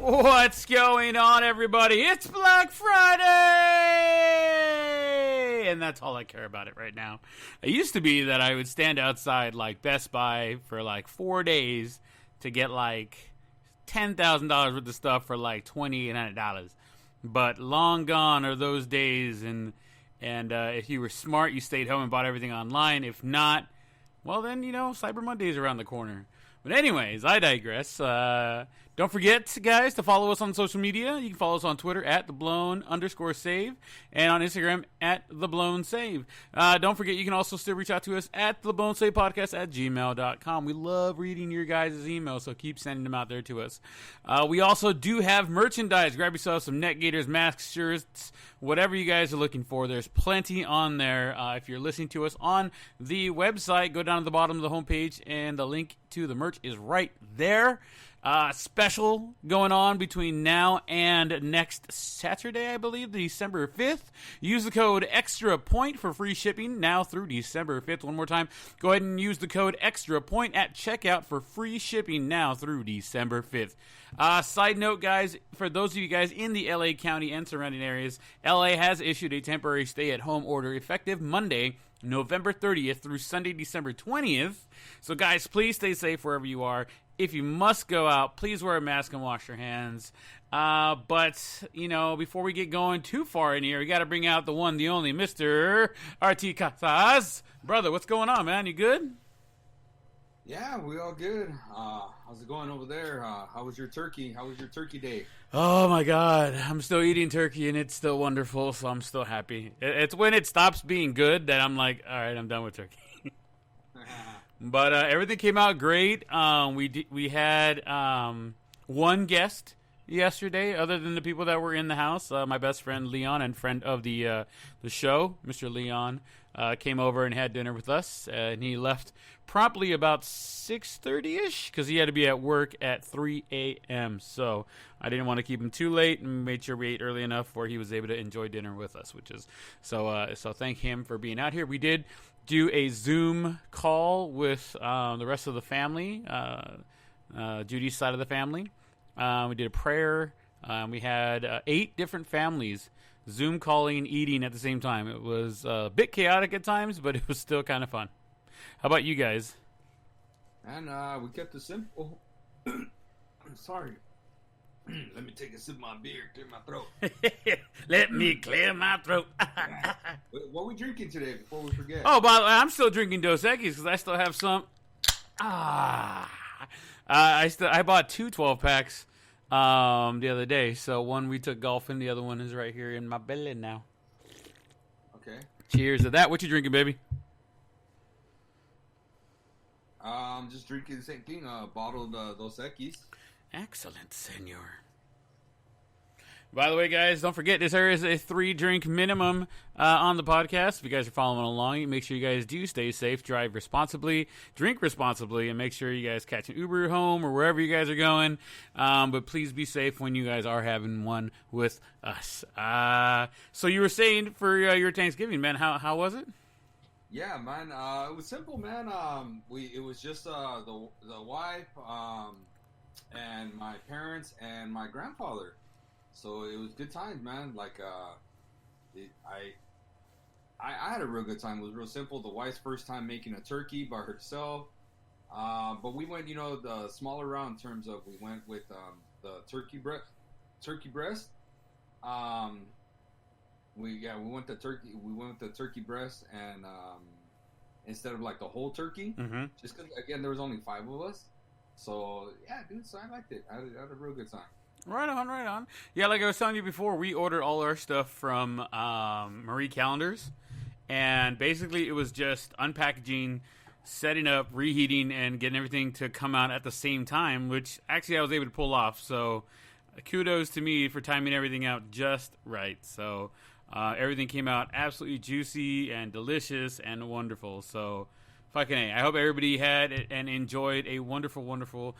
What's going on, everybody? It's Black Friday! And that's all I care about it right now. It used to be that I would stand outside like Best Buy for like 4 days to get like $10,000 worth of stuff for like $2,800. But long gone are those days, and if you were smart, you stayed home and bought everything online. If not, well then, Cyber Monday is around the corner. But anyways, I digress. Don't forget, guys, to follow us on social media. You can follow us on Twitter at @theblown_save and on Instagram at @theblown_save. Don't forget, you can also still reach out to us at theblown_save@gmail.com. We love reading your guys' emails, so keep sending them out there to us. We also do have merchandise. Grab yourself some neck gaiters, masks, shirts, whatever you guys are looking for. There's plenty on there. If you're listening to us on the website, go down to the bottom of the homepage, and the link to the merch is right there. Special going on between now and next Saturday, I believe, December 5th. Use the code EXTRAPOINT for free shipping now through December 5th. One more time, go ahead and use the code EXTRAPOINT at checkout for free shipping now through December 5th. Side note, guys, for those of you guys in the LA County and surrounding areas, LA has issued a temporary stay-at-home order effective Monday, November 30th through Sunday, December 20th. So, guys, please stay safe wherever you are. If you must go out, please wear a mask and wash your hands. But, before we get going too far in here, we got to bring out the one, the only, Mr. RT Casas. Brother, what's going on, man? You good? Yeah, we all good. How's it going over there? How was your turkey? How was your turkey day? Oh, my God. I'm still eating turkey, and it's still wonderful, so I'm still happy. It's when it stops being good that I'm like, all right, I'm done with turkey. But everything came out great. We had one guest yesterday, other than the people that were in the house. My best friend Leon, and friend of the show, Mr. Leon, came over and had dinner with us. And he left promptly about 6:30ish because he had to be at work at 3 a.m. So I didn't want to keep him too late, and made sure we ate early enough where he was able to enjoy dinner with us. Which is so thank him for being out here. We did do a Zoom call with the rest of the family, Judy's side of the family. We did a prayer. We had 8 different families Zoom calling, eating at the same time. It was a bit chaotic at times, but it was still kind of fun. How about you guys? And we kept it simple. I'm sorry. Let me take a sip of my beer, clear my throat. Let me clear my throat. What are we drinking today before we forget? Oh, by the way, I'm still drinking Dos Equis because I still have some. I bought 2 12-packs the other day. So one we took golfing, the other one is right here in my belly now. Okay. Cheers to that. What you drinking, baby? I'm just drinking the same thing, bottled Dos Equis. Excellent, senor. By the way, guys, don't forget, there is a 3-drink minimum on the podcast. If you guys are following along, make sure you guys do stay safe, drive responsibly, drink responsibly, and make sure you guys catch an Uber home or wherever you guys are going. But please be safe when you guys are having one with us. So you were saying for your Thanksgiving, man, how was it? Yeah, man, it was simple, man. It was just the wife, and my parents and my grandfather. So it was good times, man. Like, I had a real good time. It was real simple. The wife's first time making a turkey by herself. But we went, the smaller route in terms of we went with the turkey breast. We went with the turkey breast, and instead of like the whole turkey, just because again there was only 5 of us. So yeah, dude. So I liked it. I had a real good time. Right on. Yeah, like I was telling you before, we ordered all our stuff from Marie Callender's, and basically it was just unpackaging, setting up, reheating, and getting everything to come out at the same time, which actually I was able to pull off. So kudos to me for timing everything out just right. So everything came out absolutely juicy and delicious and wonderful. So fucking A. I hope everybody had and enjoyed a wonderful, wonderful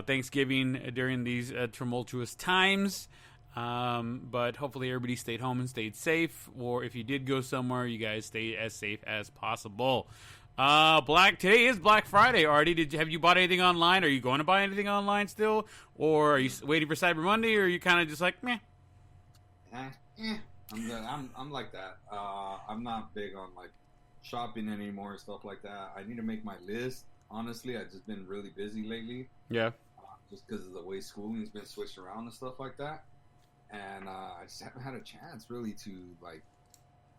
Thanksgiving during these tumultuous times. But hopefully everybody stayed home and stayed safe. Or if you did go somewhere, you guys stayed as safe as possible. Today is Black Friday, Artie. Have you bought anything online? Are you going to buy anything online still? Or are you waiting for Cyber Monday, or are you kind of just like, meh? I'm like that. I'm not big on like shopping anymore and stuff like that. I need to make my list. Honestly, I've just been really busy lately. Yeah. Just because of the way schooling's been switched around and stuff like that. And I just haven't had a chance really to like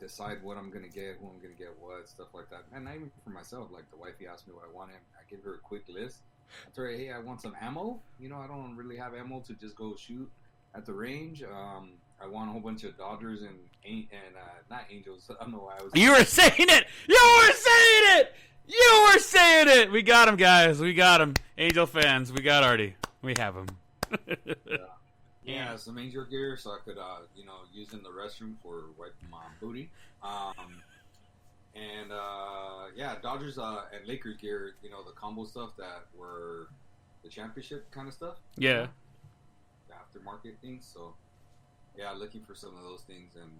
decide what I'm gonna get, who I'm gonna get, what stuff like that. And not even for myself. Like the wifey asked me what I wanted, I give her a quick list. I told her, hey, I want some ammo. You know, I don't really have ammo to just go shoot at the range. I want a whole bunch of Dodgers and not Angels. I don't know why I was. You were saying it. You were saying it. You were saying it. We got him, guys. We got him. Angel fans, we got Artie. We have him. Yeah, some Angel gear so I could, use in the restroom for wiping my booty. Dodgers and Lakers gear, you know, the combo stuff that were the championship kind of stuff. Yeah. The aftermarket things. So, yeah, looking for some of those things. And,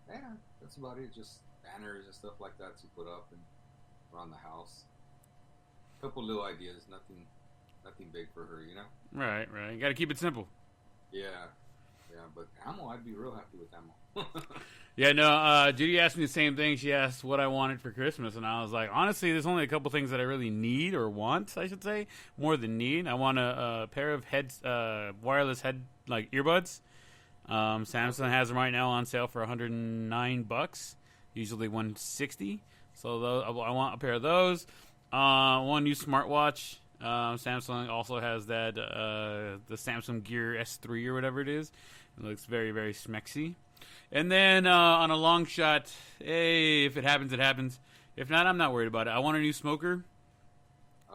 yeah, that's about it. Just banners and stuff like that to put up and around the house. A couple little ideas. Nothing big for her, you know? Right. You got to keep it simple. Yeah, but ammo, I'd be real happy with ammo. Yeah, no, Judy asked me the same thing. She asked what I wanted for Christmas, and I was like, honestly, there's only a couple things that I really need or want, I should say, more than need. I want a pair of wireless head, like, earbuds. Samsung has them right now on sale for $109, usually $160. So I want a pair of those. One new smartwatch. Samsung also has that the Samsung Gear S3 or whatever it is. It looks very, very smexy. And then on a long shot, hey, if it happens, it happens. If not, I'm not worried about it. I want a new smoker.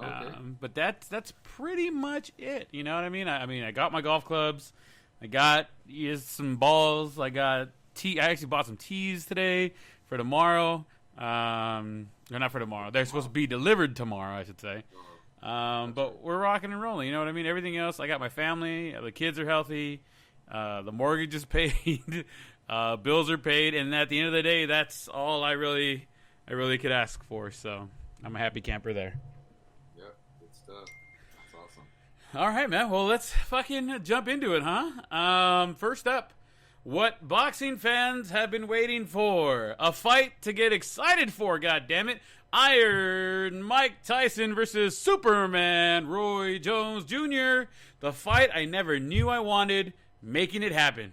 Okay. But that's pretty much it. You know what I mean? I got my golf clubs. I got some balls. I actually bought some tees today for tomorrow. Or not for tomorrow. They're supposed to be delivered tomorrow, I should say. But we're rocking and rolling, you know what I mean? Everything else, I got my family, the kids are healthy, the mortgage is paid, bills are paid, and at the end of the day, that's all I really could ask for, so I'm a happy camper there. Yep, good stuff. That's awesome. All right, man, well, let's fucking jump into it, huh? First up, what boxing fans have been waiting for. A fight to get excited for, goddammit. Iron Mike Tyson versus Superman Roy Jones Jr. The fight I never knew I wanted, making it happen.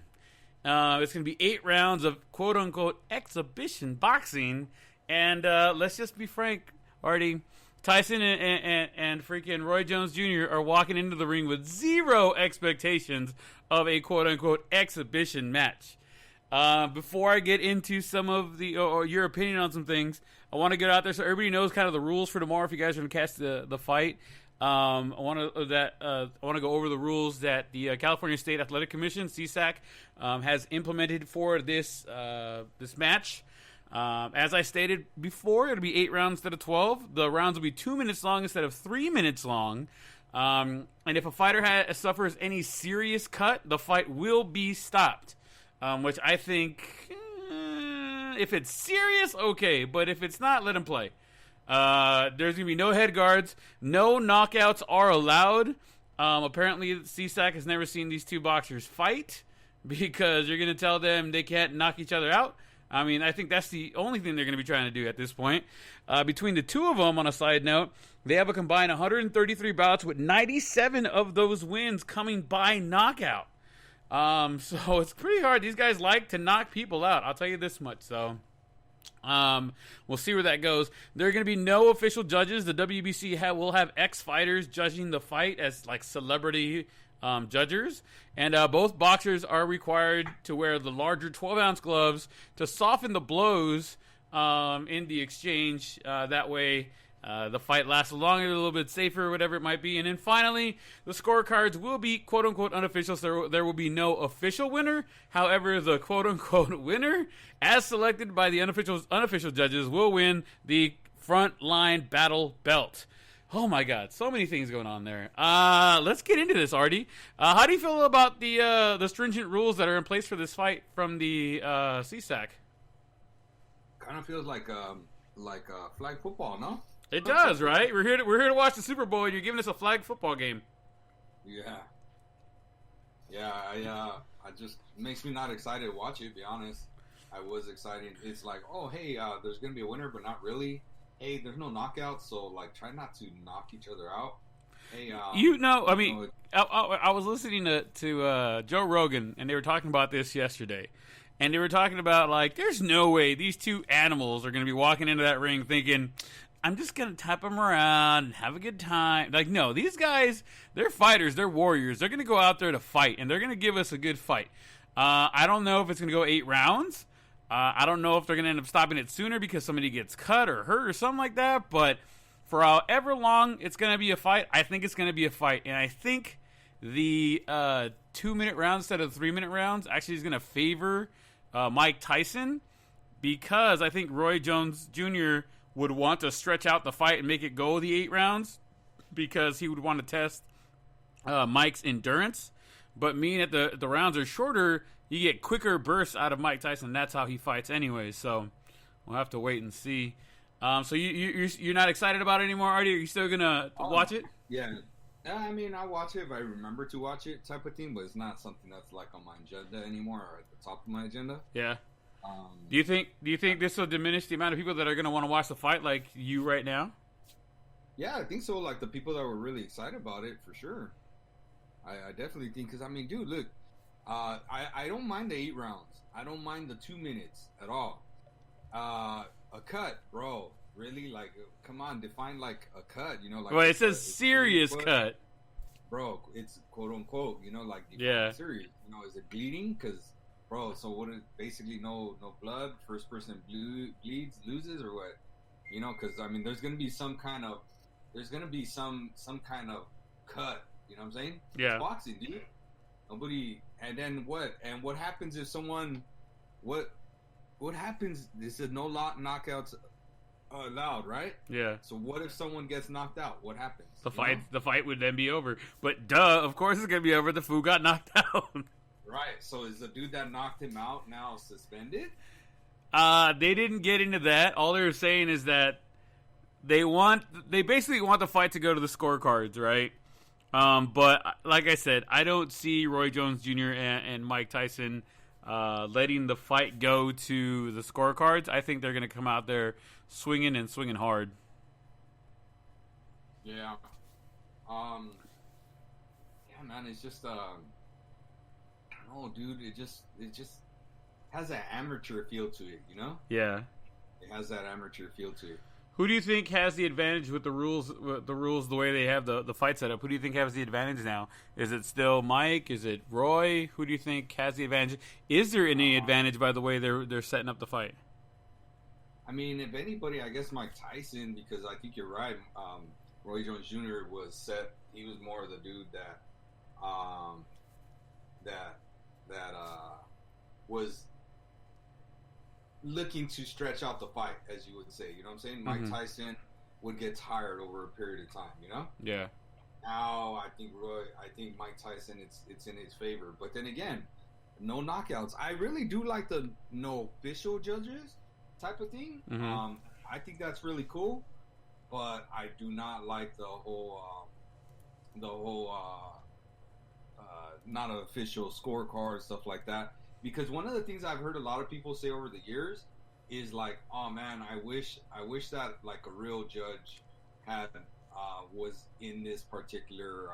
It's going to be 8 rounds of quote-unquote exhibition boxing. And let's just be frank, Artie. Tyson and freaking Roy Jones Jr. are walking into the ring with zero expectations of a quote-unquote exhibition match. Before I get into some of or your opinion on some things, I want to get out there so everybody knows kind of the rules for tomorrow. If you guys are going to catch the fight, I want to go over the rules that the California State Athletic Commission (CSAC) has implemented for this match. As I stated before, it'll be 8 rounds instead of 12. The rounds will be 2 minutes long instead of 3 minutes long. And if a fighter suffers any serious cut, the fight will be stopped. Which I think, if it's serious, okay. But if it's not, let him play. There's going to be no head guards. No knockouts are allowed. Apparently, CSAC has never seen these two boxers fight because you're going to tell them they can't knock each other out. I mean, I think that's the only thing they're going to be trying to do at this point. Between the two of them, on a side note, they have a combined 133 bouts with 97 of those wins coming by knockout. So it's pretty hard. These guys like to knock people out. I'll tell you this much. So, we'll see where that goes. There are going to be no official judges. The WBC will have ex-fighters judging the fight as like celebrity, judges. And, both boxers are required to wear the larger 12-ounce gloves to soften the blows, in the exchange. That way, the fight lasts longer, a little bit safer, whatever it might be. And then finally, the scorecards will be quote-unquote unofficial, so there will be no official winner. However, the quote-unquote winner, as selected by the unofficial judges, will win the frontline battle belt. Oh my God, so many things going on there. Let's get into this, Artie. How do you feel about the stringent rules that are in place for this fight from the CSAC? Kind of feels like like flag football, no? It does, right? We're here to watch the Super Bowl, and you're giving us a flag football game. Yeah. Yeah, I just makes me not excited to watch it, to be honest. I was excited. It's like, oh, hey, there's going to be a winner, but not really. Hey, there's no knockouts, so, like, try not to knock each other out. Hey, I was listening to Joe Rogan, and they were talking about this yesterday. And they were talking about, like, there's no way these two animals are going to be walking into that ring thinking, I'm just going to tap them around and have a good time. Like, no, these guys, they're fighters. They're warriors. They're going to go out there to fight, and they're going to give us a good fight. I don't know if it's going to go 8 rounds. I don't know if they're going to end up stopping it sooner because somebody gets cut or hurt or something like that. But for however long it's going to be a fight, I think it's going to be a fight. And I think the 2-minute rounds instead of 3-minute rounds actually is going to favor Mike Tyson because I think Roy Jones Jr. would want to stretch out the fight and make it go the 8 rounds because he would want to test Mike's endurance. But meaning that the rounds are shorter, you get quicker bursts out of Mike Tyson. That's how he fights anyway. So we'll have to wait and see. So you're not excited about it anymore, Artie? Are you still going to watch it? Yeah. I mean, I watch it if I remember to watch it type of thing, but it's not something that's like on my agenda anymore or at the top of my agenda. Yeah. Do you think this will diminish the amount of people that are going to want to watch the fight like you right now? Yeah, I think so. Like the people that were really excited about it, for sure. I definitely think, because I mean, dude, look, I don't mind the 8 rounds. I don't mind the 2 minutes at all. A cut, bro. Really? Like, come on, define like a cut. You know, like. Well, it says serious cut. Bro, it's quote unquote. You know, like serious. You know, is it bleeding? Because, bro, so what? Is basically no blood. First person bleeds, loses, or what? You know, because I mean, there's gonna be some kind of cut. You know what I'm saying? Yeah. It's boxing, dude. Nobody. And then what? And what happens if someone? What happens? This is no knockouts allowed, right? Yeah. So what if someone gets knocked out? What happens? The fight would then be over. But duh, of course it's gonna be over. The fool got knocked out. Right. So is the dude that knocked him out now suspended? They didn't get into that. All they were saying is that they basically want the fight to go to the scorecards, right? But like I said, I don't see Roy Jones Jr. and Mike Tyson letting the fight go to the scorecards. I think they're going to come out there swinging and swinging hard. Yeah. Yeah, man. It's just I don't know, dude. It just has that amateur feel to it, you know? Yeah. It has that amateur feel to it. Who do you think has the advantage with the rules the way they have the fight set up? Who do you think has the advantage now? Is it still Mike? Is it Roy? Who do you think has the advantage? Is there any advantage by the way they're setting up the fight? I mean, if anybody, I guess Mike Tyson, because I think you're right. Roy Jones Jr. was set. He was more the dude that was looking to stretch out the fight, as you would say. You know what I'm saying? Mike Tyson would get tired over a period of time, you know? Yeah. Now, I think Mike Tyson, it's in his favor. But then again, no knockouts. I really do like the no official judges type of thing. I think that's really cool. But I do not like the whole not official scorecard, stuff like that. Because one of the things I've heard a lot of people say over the years is like, oh man, I wish that like a real judge had was in this particular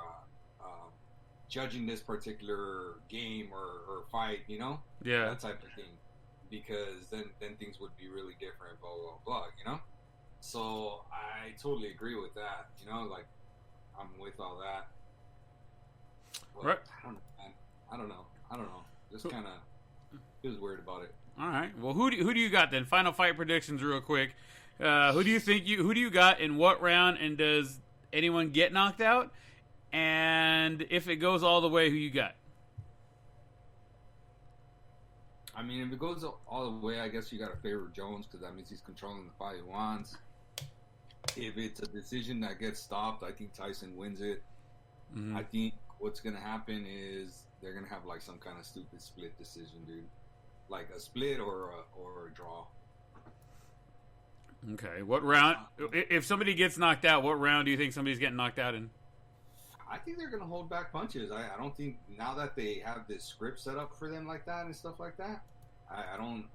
judging this particular game or fight, you know? Yeah. That type of thing. Because then things would be really different, blah blah blah, you know? So I totally agree with that, you know, like I'm with all that. But right. I don't know. Just kind of feels weird about it. All right. Well, who do you got then? Final fight predictions, real quick. Who do you got in what round? And does anyone get knocked out? And if it goes all the way, who you got? I mean, if it goes all the way, I guess you got to favor Jones because that means he's controlling the fight he wants. If it's a decision that gets stopped, I think Tyson wins it. I think what's going to happen is they're going to have like some kind of stupid split decision, dude. Like a split or a draw. Okay, what round? If somebody gets knocked out, what round do you think somebody's getting knocked out in? I think they're gonna hold back punches. I don't think now that they have this script set up for them like that and stuff like that. I don't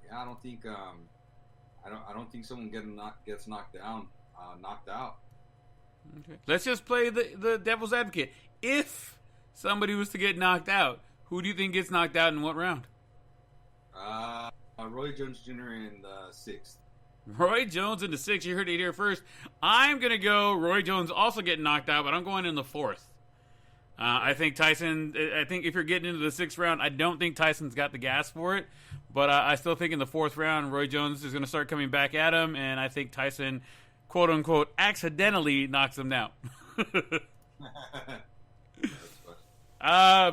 think I don't think someone gets knocked down, knocked out. Okay. Let's just play the devil's advocate. If somebody was to get knocked out, who do you think gets knocked out in what round? Roy Jones Jr. in the 6th. Roy Jones in the 6th. You heard it here first. I'm gonna go Roy Jones also getting knocked out, but I'm going in the 4th. I think Tyson. I think if you're getting into the 6th round, I don't think Tyson's got the gas for it. But I still think in the 4th round, Roy Jones is going to start coming back at him, and I think Tyson, quote unquote, accidentally knocks him down.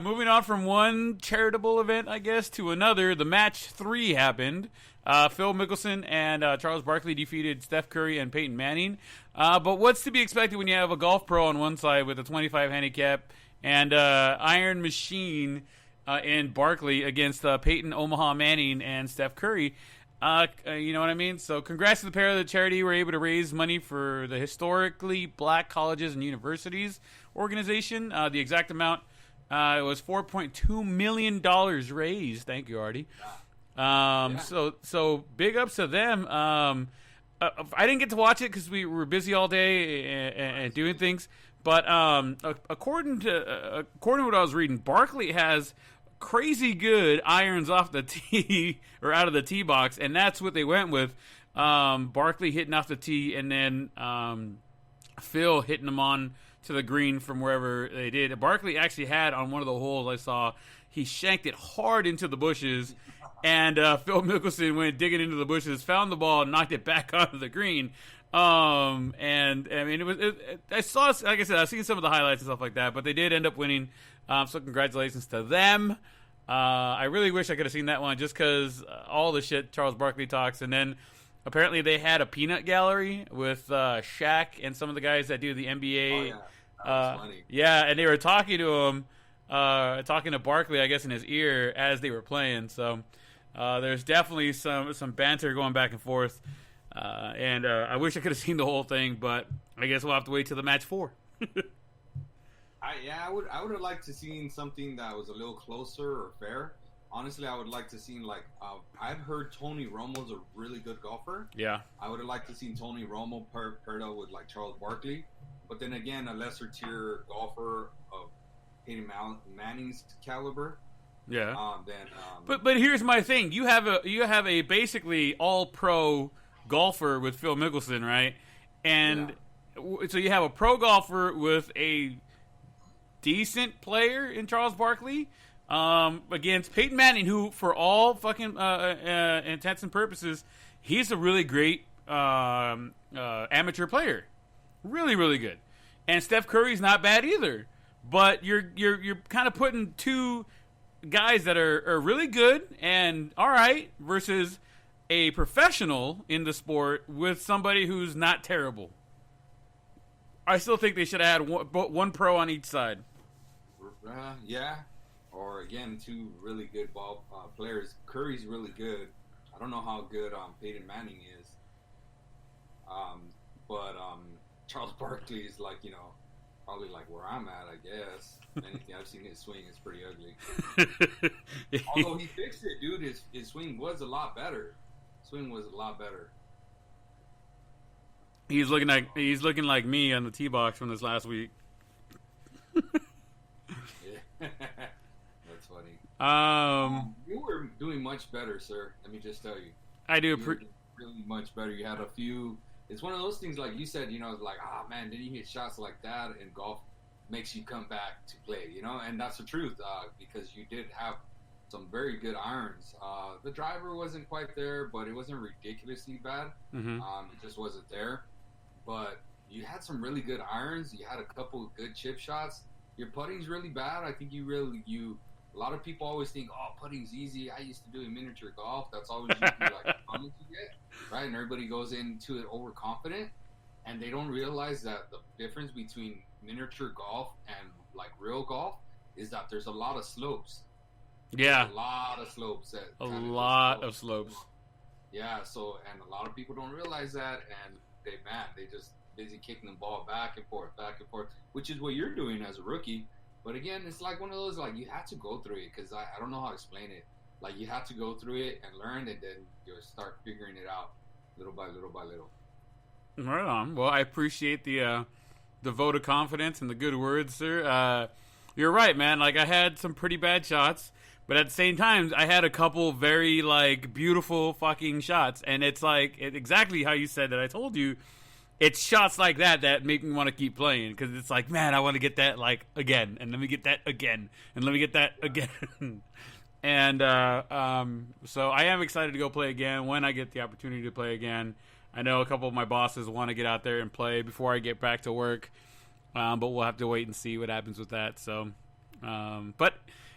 Moving on from one charitable event, I guess, to another. The match 3 happened. Phil Mickelson and Charles Barkley defeated Steph Curry and Peyton Manning. But what's to be expected when you have a golf pro on one side with a 25 handicap and Iron Machine in Barkley against Peyton Omaha Manning and Steph Curry? You know what I mean? So congrats to the pair. The charity were able to raise money for the Historically Black Colleges and Universities organization. The exact amount it was $4.2 million raised. Thank you, Artie. So big ups to them. I didn't get to watch it because we were busy all day and doing things. But according to what I was reading, Barkley has crazy good irons off the tee or out of the tee box, and that's what they went with. Barkley hitting off the tee, and then Phil hitting him on to the green from wherever they did. Barkley actually had on one of the holes I saw, he shanked it hard into the bushes, and Phil Mickelson went digging into the bushes, found the ball, and knocked it back onto the green. And I mean, I saw, like I said, I've seen some of the highlights and stuff like that, but they did end up winning. So congratulations to them. I really wish I could have seen that one just because all the shit Charles Barkley talks. And then apparently they had a peanut gallery with Shaq and some of the guys that do the NBA. Oh, yeah. That was funny. Yeah, and they were talking to him, talking to Barkley, I guess, in his ear as they were playing. So there's definitely some banter going back and forth. And I wish I could have seen the whole thing, but I guess we'll have to wait till the match 4. I would have liked to seen something that was a little closer or fair. Honestly, I would like to seen like I've heard Tony Romo's a really good golfer. Yeah, I would have liked to seen Tony Romo paired up with like Charles Barkley, but then again, a lesser tier golfer of Peyton Manning's caliber. Yeah. But here's my thing: you have a basically all pro golfer with Phil Mickelson, right? And so you have a pro golfer with a decent player in Charles Barkley against Peyton Manning, who, for all fucking intents and purposes, he's a really great amateur player, really, really good. And Steph Curry's not bad either. But you're kind of putting two guys that are really good and all right versus a professional in the sport with somebody who's not terrible. I still think they should have had one pro on each side. Yeah. Or, again, two really good ball players. Curry's really good. I don't know how good Peyton Manning is. But Charles Barkley is like, probably like where I'm at, I guess. Anything I've seen his swing is pretty ugly. Although he fixed it, dude. His swing was a lot better. He's looking like me on the tee box from this last week. Yeah. That's funny. You were doing much better, sir. Let me just tell you. I do. Really much better. You had a few. It's one of those things, like you said, like, man, did you hit shots like that in golf? Makes you come back to play, and that's the truth, because you did have some very good irons. The driver wasn't quite there, but it wasn't ridiculously bad. Mm-hmm. It just wasn't there. But you had some really good irons. You had a couple of good chip shots. Your putting's really bad. I think a lot of people always think, putting's easy. I used to do miniature golf. That's always usually like the comments you get, right? And everybody goes into it overconfident, and they don't realize that the difference between miniature golf and like real golf is that there's a lot of slopes. Yeah. There's a lot of slopes. Yeah, so and a lot of people don't realize that, and they just busy kicking the ball back and forth, which is what you're doing as a rookie. But again, it's like one of those like you have to go through it because I don't know how to explain it. Like you have to go through it and learn, and then you'll start figuring it out little by little by little. Right on. Well, I appreciate the vote of confidence and the good words, sir. You're right, man. Like I had some pretty bad shots. But at the same time, I had a couple very, like, beautiful fucking shots. And it's like, exactly how you said that I told you, it's shots like that that make me want to keep playing. Because it's like, man, I want to get that, like, again. And let me get that again. And let me get that again. And so I am excited to go play again when I get the opportunity to play again. I know a couple of my bosses want to get out there and play before I get back to work. But we'll have to wait and see what happens with that. So, but...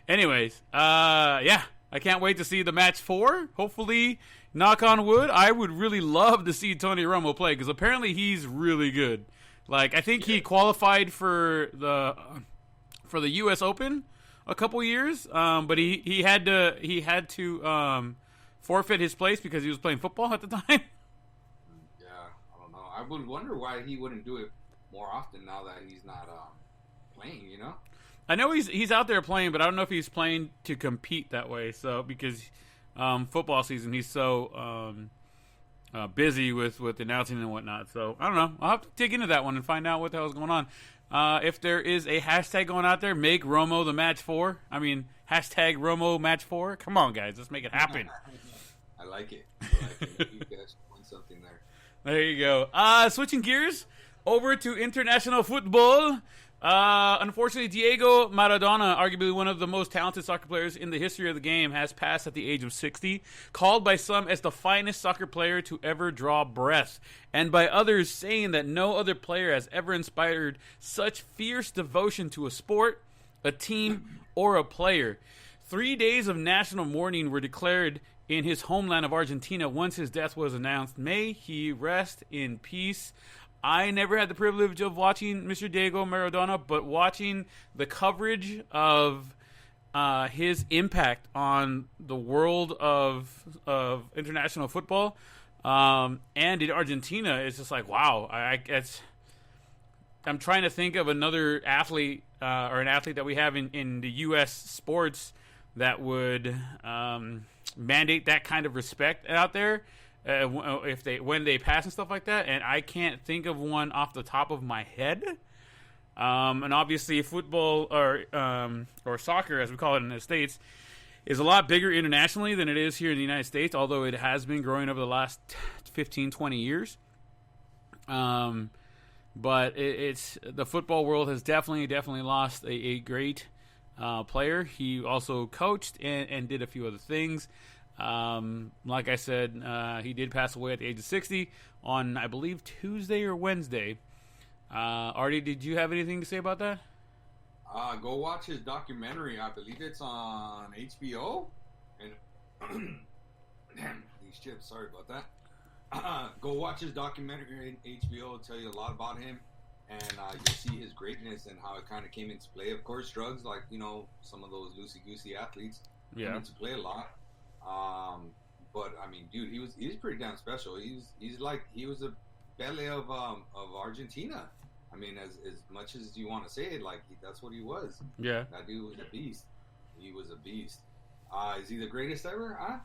anyways, yeah, I can't wait to see the match 4. Hopefully, knock on wood, I would really love to see Tony Romo play because apparently he's really good. Like, I think he qualified for the U.S. Open a couple years, but he had to forfeit his place because he was playing football at the time. Yeah, I don't know. I would wonder why he wouldn't do it more often now that he's not playing. You know. I know he's out there playing, but I don't know if he's playing to compete that way. So because football season, he's so busy with announcing and whatnot. So I don't know. I'll have to dig into that one and find out what the hell's going on. If there is a hashtag going out there, make Romo the match 4. I mean, hashtag Romo match 4. Come on, guys, let's make it happen. I like it. You guys won something there. There you go. Switching gears over to international football. Unfortunately, Diego Maradona, arguably one of the most talented soccer players in the history of the game, has passed at the age of 60, called by some as the finest soccer player to ever draw breath, and by others saying that no other player has ever inspired such fierce devotion to a sport, a team, or a player. 3 days of national mourning were declared in his homeland of Argentina once his death was announced. May he rest in peace. I never had the privilege of watching Mr. Diego Maradona, but watching the coverage of his impact on the world of international football and in Argentina, it's just like, wow. I'm trying to think of another athlete or an athlete that we have in the U.S. sports that would mandate that kind of respect out there. When they pass and stuff like that, and I can't think of one off the top of my head. And obviously, football or soccer, as we call it in the States, is a lot bigger internationally than it is here in the United States. Although it has been growing over the last 15, 20 years. But it's the football world has definitely lost a great player. He also coached and did a few other things. Like I said, he did pass away at the age of 60 on, I believe, Tuesday or Wednesday. Artie, did you have anything to say about that? Go watch his documentary. I believe it's on HBO. And damn, these chips. Sorry about that. Go watch his documentary on HBO. It'll tell you a lot about him. And you'll see his greatness and how it kind of came into play. Of course, drugs, like, some of those loosey-goosey athletes came into play a lot. But I mean, dude, he's pretty damn special. He was the Pele of Argentina. I mean, as much as you want to say it, like that's what he was. Yeah, that dude was a beast. He was a beast. Is he the greatest ever? I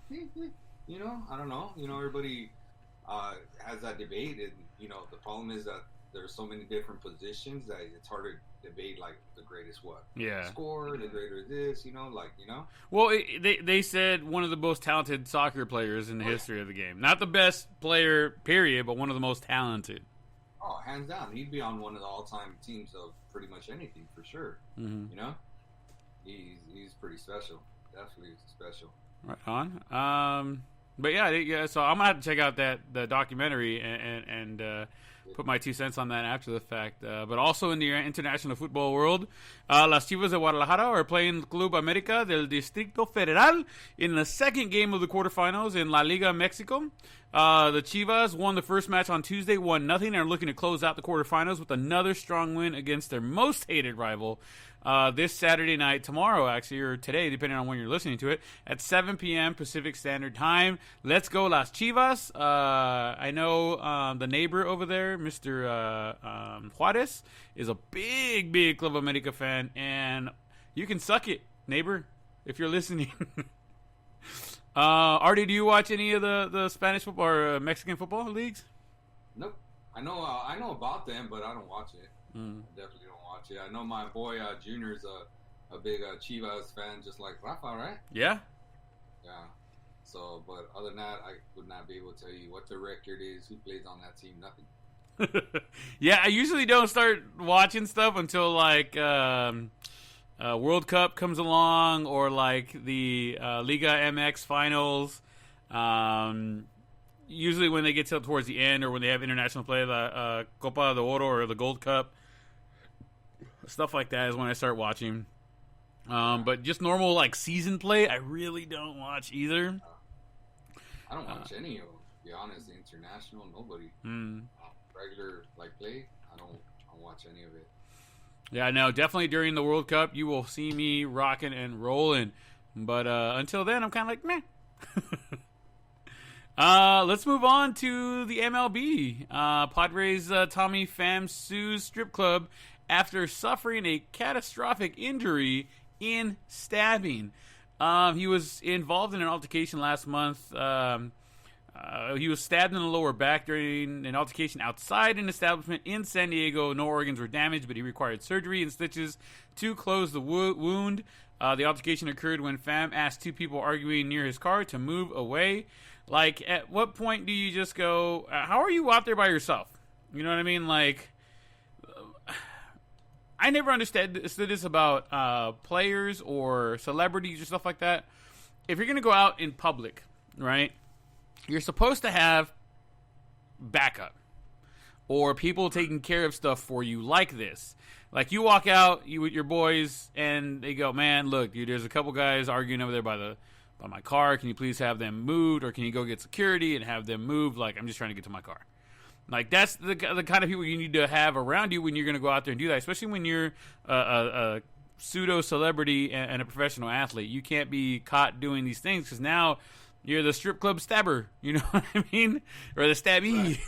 don't know. Everybody has that debate, and the problem is that there's so many different positions that it's hard to debate like the greatest score, the greater this, Well, they said one of the most talented soccer players in the history of the game. Not the best player, period, but one of the most talented. Oh, hands down. He'd be on one of the all-time teams of pretty much anything for sure. Mm-hmm. He's pretty special. Definitely special. Right on. But yeah. So I'm gonna have to check out the documentary and put my 2 cents on that after the fact. But also in the international football world, Las Chivas de Guadalajara are playing Club América del Distrito Federal in the second game of the quarterfinals in La Liga Mexico. The Chivas won the first match on Tuesday, 1-0, and are looking to close out the quarterfinals with another strong win against their most hated rival, this Saturday night, tomorrow actually, or today, depending on when you're listening to it, at 7 p.m. Pacific Standard Time. Let's go Las Chivas. I know the neighbor over there, Mr. Juarez, is a big Club America fan, and you can suck it, neighbor, if you're listening. Artie, do you watch any of the Spanish football or Mexican football leagues? Nope. I know about them, but I don't watch it. I definitely don't watch it. I know my boy Junior's a big Chivas fan, just like Rafa, right? Yeah. Yeah. So, but other than that, I would not be able to tell you what the record is, who plays on that team, nothing. Yeah, I usually don't start watching stuff until like World Cup comes along, or like the Liga MX finals. Usually when they get towards the end, or when they have international play, the Copa de Oro or the Gold Cup, stuff like that is when I start watching. But just normal like season play, I really don't watch either. I don't watch any of them, to be honest. The international, nobody. Regular like play, I don't watch any of it. Yeah, no, definitely during the World Cup, you will see me rocking and rolling. But until then, I'm kind of like, meh. Let's move on to the MLB. Padres Tommy Pham sues strip club after suffering a catastrophic injury in stabbing. He was involved in an altercation last month. He was stabbed in the lower back during an altercation outside an establishment in San Diego. No organs were damaged, but he required surgery and stitches to close the wound. The altercation occurred when Pham asked two people arguing near his car to move away. Like, at what point do you just go, how are you out there by yourself? You know what I mean? Like, I never understood this about players or celebrities or stuff like that. If you're going to go out in public, right, you're supposed to have backup or people taking care of stuff for you like this. Like, you walk out with your boys and they go, man, look, dude, there's a couple guys arguing over there by my car. Can you please have them moved, or can you go get security and have them moved? Like, I'm just trying to get to my car. Like, that's the kind of people you need to have around you when you're going to go out there and do that, especially when you're a pseudo-celebrity and a professional athlete. You can't be caught doing these things because now you're the strip club stabber, you know what I mean? Or the stabbee. Right.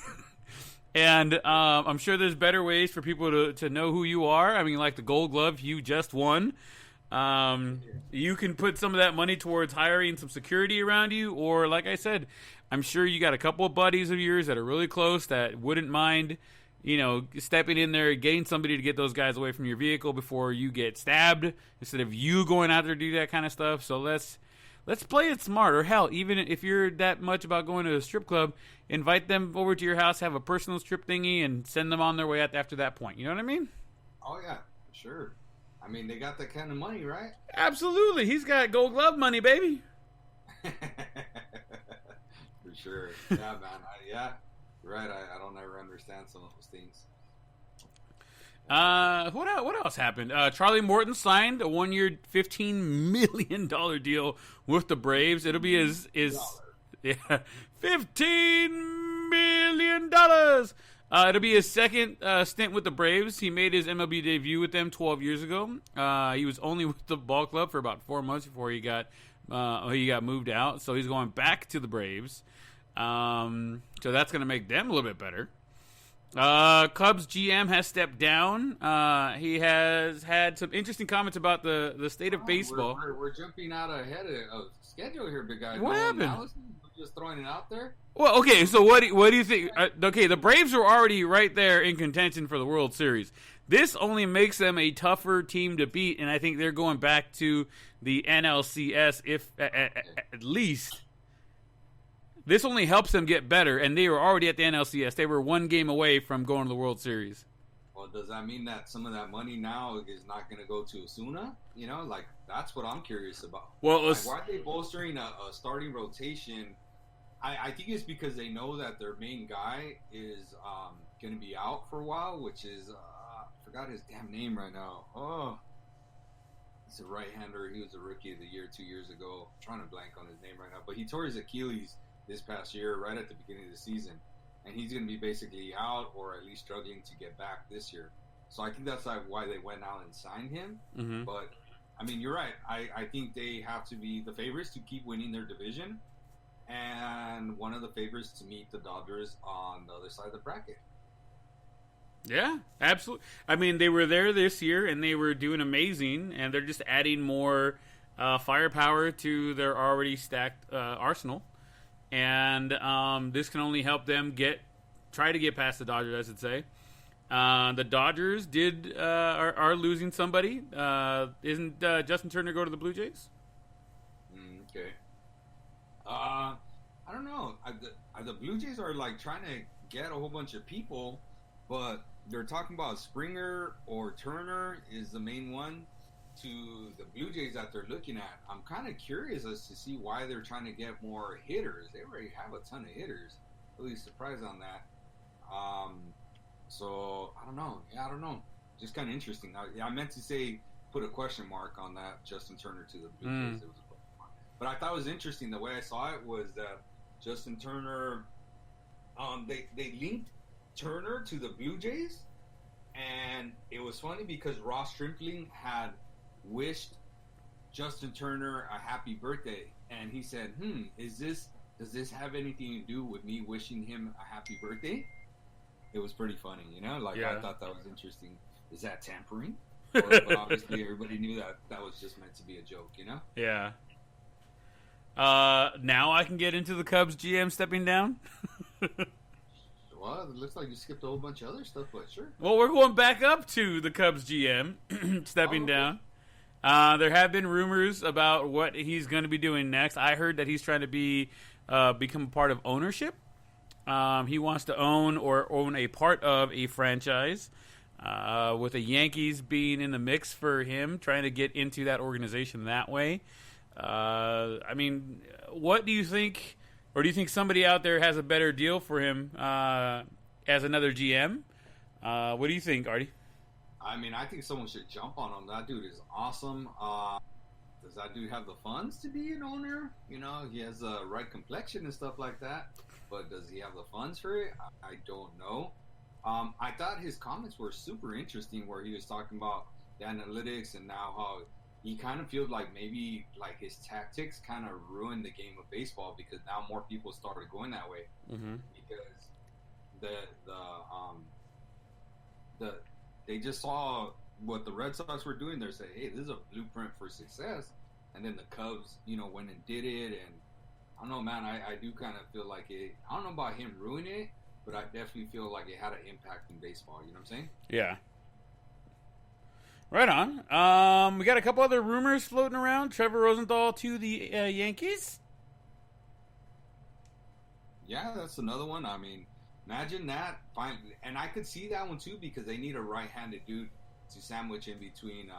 And I'm sure there's better ways for people to know who you are. I mean, like the Gold Glove you just won. You can put some of that money towards hiring some security around you, or like I said, I'm sure you got a couple of buddies of yours that are really close that wouldn't mind, you know, stepping in there, getting somebody to get those guys away from your vehicle before you get stabbed, instead of you going out there to do that kind of stuff. So let's play it smart. Or hell, even if you're that much about going to a strip club, invite them over to your house, have a personal strip thingy, and send them on their way after that point. You know what I mean? Oh yeah, sure. I mean, they got that kind of money, right? Absolutely. He's got Gold Glove money, baby. For sure. Yeah, man. Yeah, you're right. I don't ever understand some of those things. What else happened? Charlie Morton signed a 1-year, $15 million deal with the Braves. It'll be his $15 million. It'll be his second stint with the Braves. He made his MLB debut with them 12 years ago. He was only with the ball club for about 4 months before he got moved out. So he's going back to the Braves. So that's going to make them a little bit better. Cubs GM has stepped down. He has had some interesting comments about the state of baseball. We're jumping out ahead of schedule here, big guy. What happened? We're just throwing it out there. Well, okay, so what do you think? Okay, the Braves are already right there in contention for the World Series. This only makes them a tougher team to beat, and I think they're going back to the NLCS if at least. This only helps them get better, and they were already at the NLCS. They were 1 game away from going to the World Series. Well, does that mean that some of that money now is not going to go to Osuna? You know, like, that's what I'm curious about. Well, like, why are they bolstering a starting rotation? I think it's because they know that their main guy is going to be out for a while, which is, I forgot his damn name right now. Oh, he's a right-hander. He was a Rookie of the Year 2 years ago. I'm trying to blank on his name right now. But he tore his Achilles this past year, right at the beginning of the season, and he's going to be basically out or at least struggling to get back this year. So I think that's why they went out and signed him. Mm-hmm. But I mean, you're right. I think they have to be the favorites to keep winning their division, and one of the favorites to meet the Dodgers on the other side of the bracket. Yeah, absolutely. I mean, they were there this year, and they were doing amazing, and they're just adding more firepower to their already stacked arsenal. And this can only help them try to get past the Dodgers, I should say. The Dodgers are losing somebody. Isn't Justin Turner go to the Blue Jays? Okay. I don't know. The Blue Jays are like trying to get a whole bunch of people, but they're talking about Springer or Turner is the main one to the Blue Jays that they're looking at. I'm kind of curious as to see why they're trying to get more hitters. They already have a ton of hitters. Really surprised on that. So I don't know. Yeah, I don't know. Just kind of interesting. I meant to say put a question mark on that Justin Turner to the Blue Jays. It was a question mark. But I thought it was interesting. The way I saw it was that Justin Turner, they linked Turner to the Blue Jays, and it was funny because Ross Stripling had wished Justin Turner a happy birthday, and he said, does this have anything to do with me wishing him a happy birthday? It was pretty funny, I thought that was interesting. Is that tampering? But obviously everybody knew that was just meant to be a joke, Yeah. Now I can get into the Cubs GM stepping down. Well, it looks like you skipped a whole bunch of other stuff, but sure. Well, we're going back up to the Cubs GM stepping down. There have been rumors about what he's going to be doing next. I heard that he's trying to become a part of ownership. He wants to own a part of a franchise, with the Yankees being in the mix for him, trying to get into that organization that way. I mean, what do you think? Or do you think somebody out there has a better deal for him as another GM? What do you think, Artie? I mean, I think someone should jump on him. That dude is awesome. Does that dude have the funds to be an owner? He has the right complexion and stuff like that. But does he have the funds for it? I don't know. I thought his comments were super interesting where he was talking about the analytics and now how he kind of feels like maybe like his tactics kind of ruined the game of baseball because now more people started going that way. Mm-hmm. Because they just saw what the Red Sox were doing. They're saying, hey, this is a blueprint for success. And then the Cubs, went and did it. And I don't know, man, I do kind of feel like it. I don't know about him ruining it, but I definitely feel like it had an impact in baseball. You know what I'm saying? Yeah. Right on. We got a couple other rumors floating around. Trevor Rosenthal to the Yankees. Yeah, that's another one. I mean, imagine that. And I could see that one too because they need a right-handed dude to sandwich in between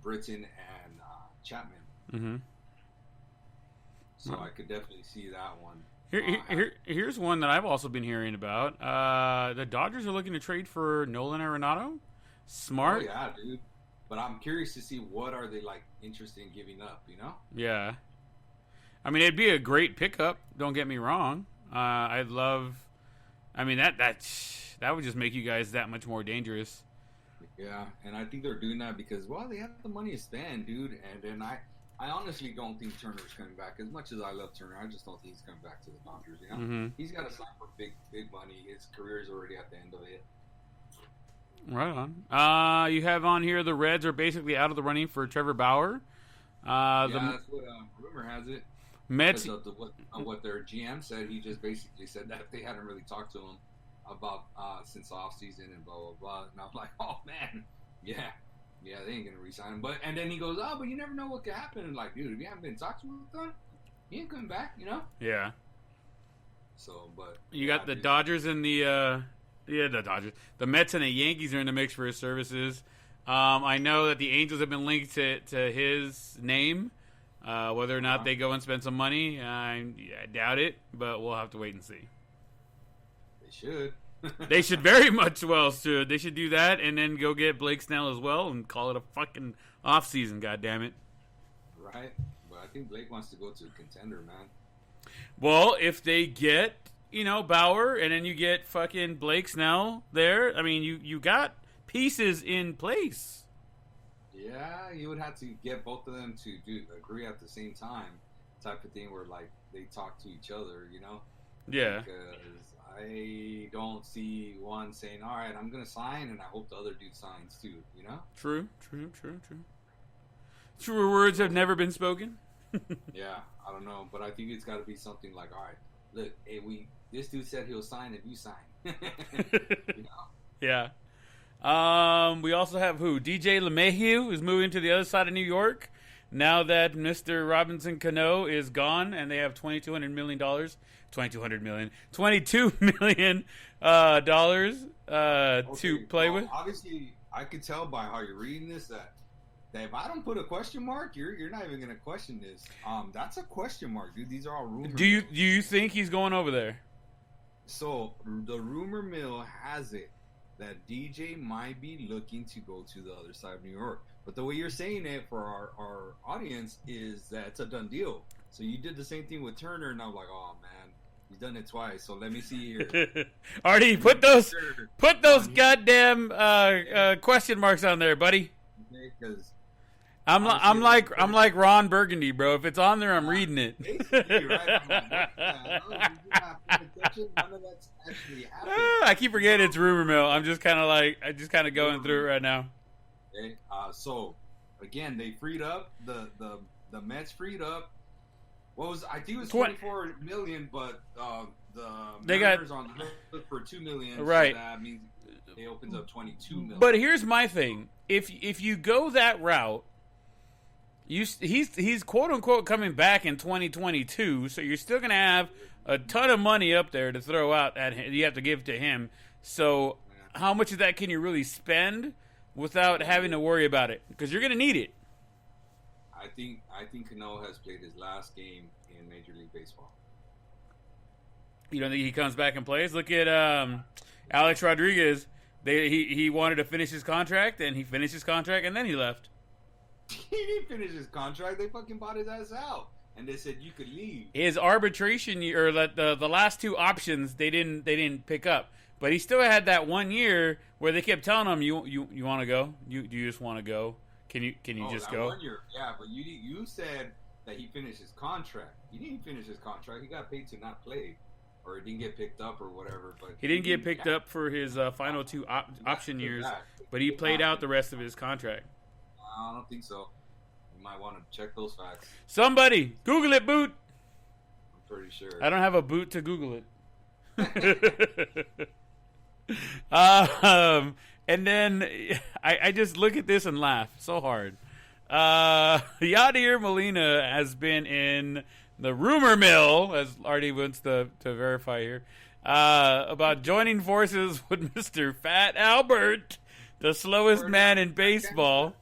Britton and Chapman. Mm-hmm. So I could definitely see that one. Here's one that I've also been hearing about. The Dodgers are looking to trade for Nolan Arenado. Smart. Oh, yeah, dude. But I'm curious to see what are they interested in giving up, Yeah. I mean, it'd be a great pickup. Don't get me wrong. I'd love. I mean, that would just make you guys that much more dangerous. Yeah, and I think they're doing that because they have the money to spend, dude. And then I honestly don't think Turner's coming back. As much as I love Turner, I just don't think he's coming back to the Dodgers. Mm-hmm. He's got to sign for big money. His career is already at the end of it. Right on. You have on here the Reds are basically out of the running for Trevor Bauer. That's what rumor has it. Mets. What their GM said, he just basically said that they hadn't really talked to him about since the offseason and blah, blah, blah. And I'm like, oh, man, yeah, they ain't going to re-sign him. And then he goes, oh, but you never know what could happen. And like, dude, if you haven't been talking with him, he ain't coming back, Yeah. So, but you got the Dodgers and the Dodgers. The Mets and the Yankees are in the mix for his services. I know that the Angels have been linked to his name. Whether or not they go and spend some money, I doubt it, but we'll have to wait and see. They should. They should very much should. They should do that and then go get Blake Snell as well and call it a fucking off-season, goddammit. Right. But I think Blake wants to go to a contender, man. Well, if they get Bauer, and then you get fucking Blake Snell there. I mean, you got pieces in place. Yeah, you would have to get both of them to agree at the same time, type of thing where like they talk to each other, Yeah. Because I don't see one saying, "All right, I'm gonna sign," and I hope the other dude signs too. True. Truer words have never been spoken. Yeah, I don't know, but I think it's got to be something like, "All right, look, hey, this dude said he'll sign if you sign." Yeah. We also have DJ LeMahieu is moving to the other side of New York now that Mr. Robinson Cano is gone, and they have $22 million to play with. Obviously, I could tell by how you're reading this that if I don't put a question mark, you're not even going to question this. That's a question mark, dude. These are all rumors. Do you think he's going over there? So the rumor mill has it that DJ might be looking to go to the other side of New York. But the way you're saying it for our audience is that it's a done deal. So you did the same thing with Turner, and I'm like, oh man, he's done it twice. So let me see here. Artie, put those goddamn question marks on there, buddy. Because I'm like Ron Burgundy, bro. If it's on there, I'm reading it. Basically, right? I'm like, none of that's actually happening. I keep forgetting it's rumor mill. I'm just kind of going through it right now. Okay. So again, they freed up the Mets freed up. I think it was 24 million, but the Mariners on the hook for 2 million. Right. So that means it opens up 22 million. But here's my thing: if you go that route. He's quote unquote coming back in 2022, so you're still gonna have a ton of money up there to throw out at him. You have to give to him. So how much of that can you really spend without having to worry about it? Because you're gonna need it. I think Cano has played his last game in Major League Baseball. You don't think he comes back and plays? Look at Alex Rodriguez. He wanted to finish his contract, and he finished his contract, and then he left. He didn't finish his contract. They fucking bought his ass out, and they said you could leave. His arbitration year, or the last two options, they didn't pick up. But he still had that 1 year where they kept telling him, "You want to go? Do you just want to go? Can you just go?" 1 year, yeah. But you said that he finished his contract. He didn't finish his contract. He got paid to not play, or it didn't get picked up, or whatever. But he didn't get picked up for his final two option years, but he played out the rest of his contract. I don't think so. You might want to check those facts. Somebody Google it, Boot. I'm pretty sure. I don't have a boot to Google it. And then I just look at this and laugh so hard. Yadier Molina has been in the rumor mill, as Artie wants to verify here, about joining forces with Mr. Fat Albert, the slowest man in baseball.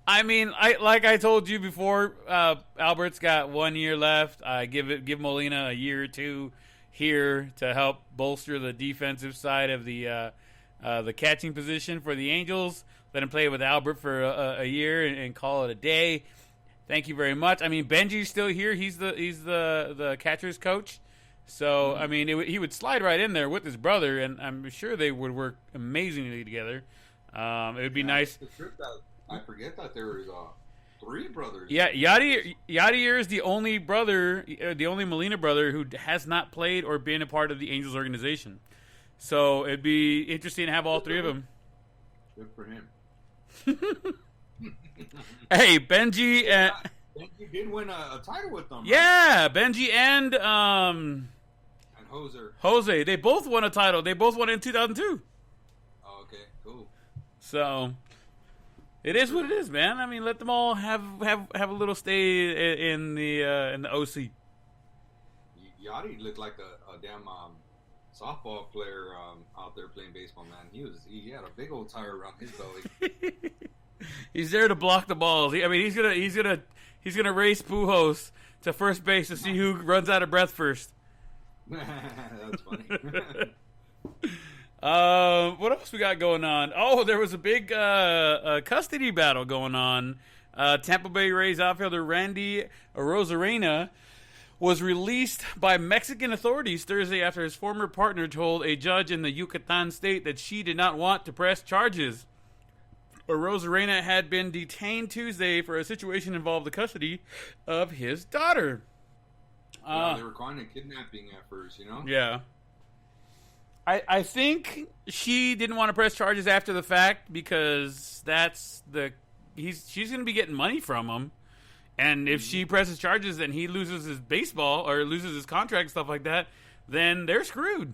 I mean, like I told you before, Albert's got 1 year left. Give Molina a year or two here to help bolster the defensive side of the catching position for the Angels. Let him play with Albert for a year and call it a day. Thank you very much. I mean, Benji's still here. He's the catcher's coach. So I mean, he would slide right in there with his brother, and I'm sure they would work amazingly together. It would be nice. I forget that there was 3 brothers. Yeah, Yadier is the only brother, the only Molina brother who has not played or been a part of the Angels organization. So it'd be interesting to have all 3 of them. Good for him. Hey, Benji. Benji did win a title with them. Right? Yeah, Benji and Jose. They both won a title. They both won it in 2002. Oh, okay, cool. So it is what it is, man. I mean, let them all have a little stay in the OC. Yachty looked like a damn softball player out there playing baseball, man. He had a big old tire around his belly. He's there to block the balls. I mean, he's gonna race Pujols to first base to see who runs out of breath first. That's funny. What else we got going on? Oh, there was a big custody battle going on. Tampa Bay Rays outfielder Randy Arozarena was released by Mexican authorities Thursday after his former partner told a judge in the Yucatan state that she did not want to press charges. Rosarena had been detained Tuesday for a situation involving the custody of his daughter. They were calling it kidnapping at first, you know? Yeah. I think she didn't want to press charges after the fact because she's going to be getting money from him. And if she presses charges and he loses his baseball or loses his contract, stuff like that, then they're screwed.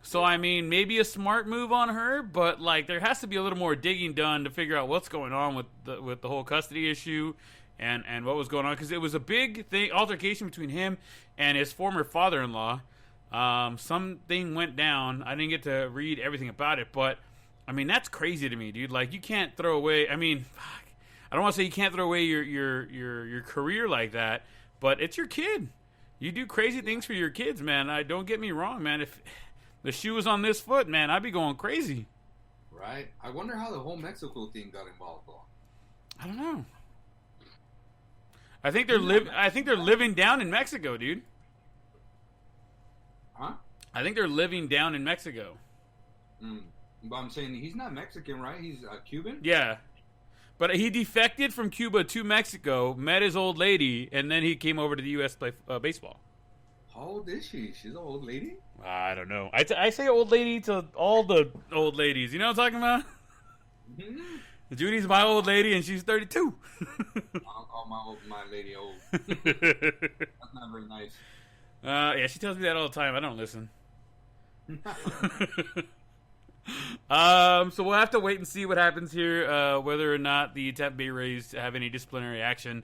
So, I mean, maybe a smart move on her, but, like, there has to be a little more digging done to figure out what's going on with the whole custody issue and what was going on. Because it was a big altercation between him and his former father-in-law. Something went down. I didn't get to read everything about it, but, I mean, that's crazy to me, dude. Like, you can't throw away, I mean, fuck. I don't want to say you can't throw away your career like that, but it's your kid. You do crazy things for your kids, man. Don't get me wrong, man. If the shoe was on this foot, man, I'd be going crazy. Right. I wonder how the whole Mexico thing got involved, though. I don't know. I think they're living down in Mexico, dude. Huh? I think they're living down in Mexico. But I'm saying he's not Mexican, right? He's Cuban? Yeah. But he defected from Cuba to Mexico, met his old lady, and then he came over to the U.S. to play baseball. How old is she? She's an old lady? I don't know. I say old lady to all the old ladies. You know what I'm talking about? Mm-hmm. Judy's my old lady, and she's 32. I'll call my lady old. That's not very nice. Yeah, she tells me that all the time. I don't listen. So we'll have to wait and see what happens here, whether or not the Tampa Bay Rays have any disciplinary action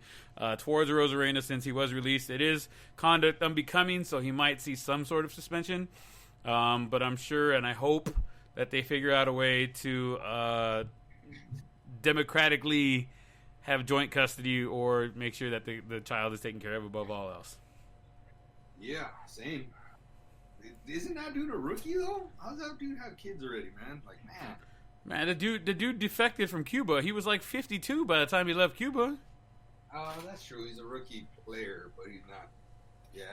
towards Rosarena since he was released. It is conduct unbecoming, so he might see some sort of suspension. But I'm sure and I hope that they figure out a way to democratically have joint custody or make sure that the child is taken care of above all else. Yeah, same. Isn't that dude a rookie though? How does that dude have kids already, man? Like, man, the dude defected from Cuba. He was like 52 by the time he left Cuba. That's true. He's a rookie player, but he's not. Yeah,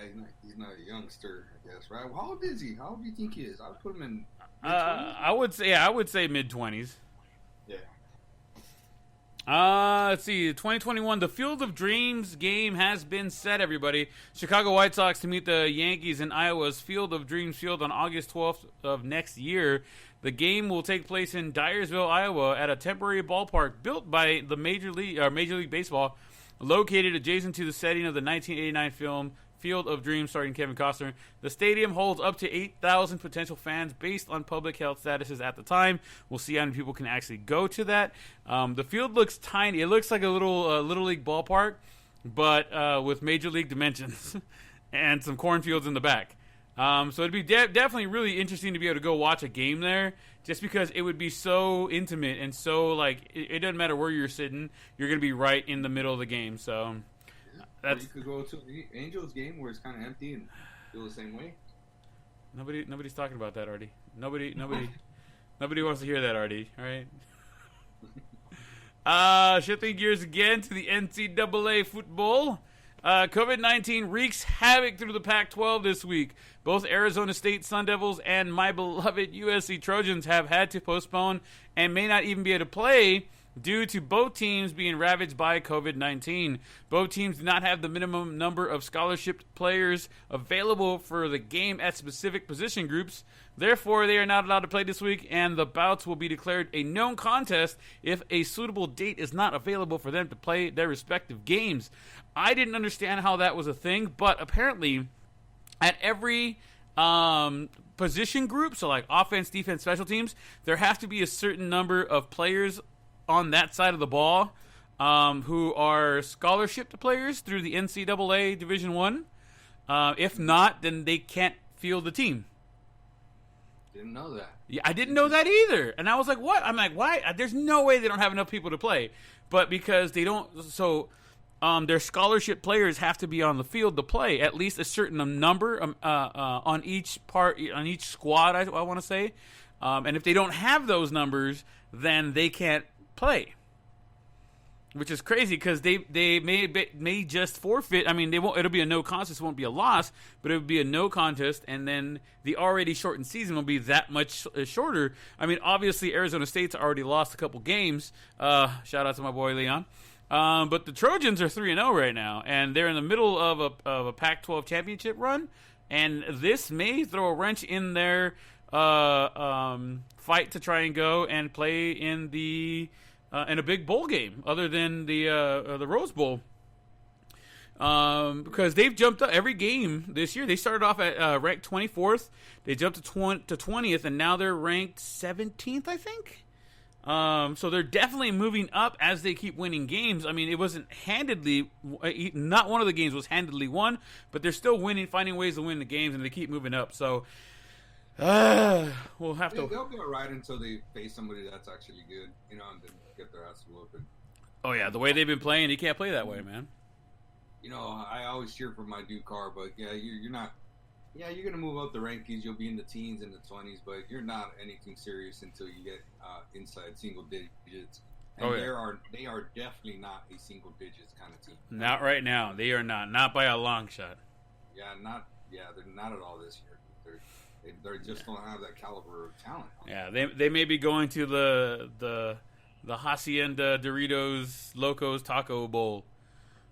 he's not a youngster, I guess, right? Well, how old is he? How old do you think he is? I would put him in mid-20s. I would say mid-20s. Yeah. Let's see. 2021, the Field of Dreams game has been set, everybody. Chicago White Sox to meet the Yankees in Iowa's Field of Dreams Field on August 12th of next year. The game will take place in Dyersville, Iowa, at a temporary ballpark built by the Major League Baseball, located adjacent to the setting of the 1989 film Field of Dreams starring Kevin Costner. The stadium holds up to 8,000 potential fans based on public health statuses at the time. We'll see how many people can actually go to that. The field looks tiny. It looks like a little league ballpark, but with major league dimensions and some cornfields in the back. So it'd be definitely really interesting to be able to go watch a game there, just because it would be so intimate and so, like, it doesn't matter where you're sitting. You're going to be right in the middle of the game, so... Or you could go to the Angels game where it's kind of empty and feel the same way. Nobody's talking about that, Artie. Nobody wants to hear that, Artie. All right. Shifting gears again to the NCAA football. COVID-19 wreaks havoc through the Pac-12 this week. Both Arizona State Sun Devils and my beloved USC Trojans have had to postpone and may not even be able to play due to both teams being ravaged by COVID-19. Both teams do not have the minimum number of scholarship players available for the game at specific position groups. Therefore, they are not allowed to play this week, and the bouts will be declared a known contest if a suitable date is not available for them to play their respective games. I didn't understand how that was a thing, but apparently at every position group, so like offense, defense, special teams, there have to be a certain number of players on that side of the ball who are scholarship players through the NCAA Division I. If not, then they can't field the team. Didn't know that. Yeah, I didn't know that either. And I was like, what? I'm like, why? There's no way they don't have enough people to play. But because they don't, so their scholarship players have to be on the field to play, at least a certain number on each squad, I want to say. And if they don't have those numbers, then they can't play. which is crazy because they may just forfeit. I mean, they won't. It'll be a no contest. It won't be a loss, but it would be a no contest, and then the already shortened season will be that much shorter. I mean, obviously Arizona State's already lost a couple games. Shout out to my boy Leon. But the Trojans are 3-0 right now, and they're in the middle of a Pac-12 championship run, and this may throw a wrench in their fight to try and go and play in a big bowl game other than the Rose Bowl. Because they've jumped up every game this year. They started off at ranked 24th. They jumped to 20th, and now they're ranked 17th, I think. So they're definitely moving up as they keep winning games. I mean, it wasn't handedly, not one of the games was handedly won, but they're still winning, finding ways to win the games, and they keep moving up. So we'll have to. They'll be all right until they face somebody that's actually good, and then get their ass whooped. Oh yeah, the way they've been playing, you can't play that way, man. I always cheer for my Duke car, but yeah, you're not. Yeah, you're gonna move up the rankings. You'll be in the teens and the 20s, but you're not anything serious until you get inside single digits. And they are definitely not a single digits kind of team. Not right now. They are not by a long shot. They're not at all this year. They just don't have that caliber of talent. Yeah, they may be going to the Hacienda Doritos Locos Taco Bowl.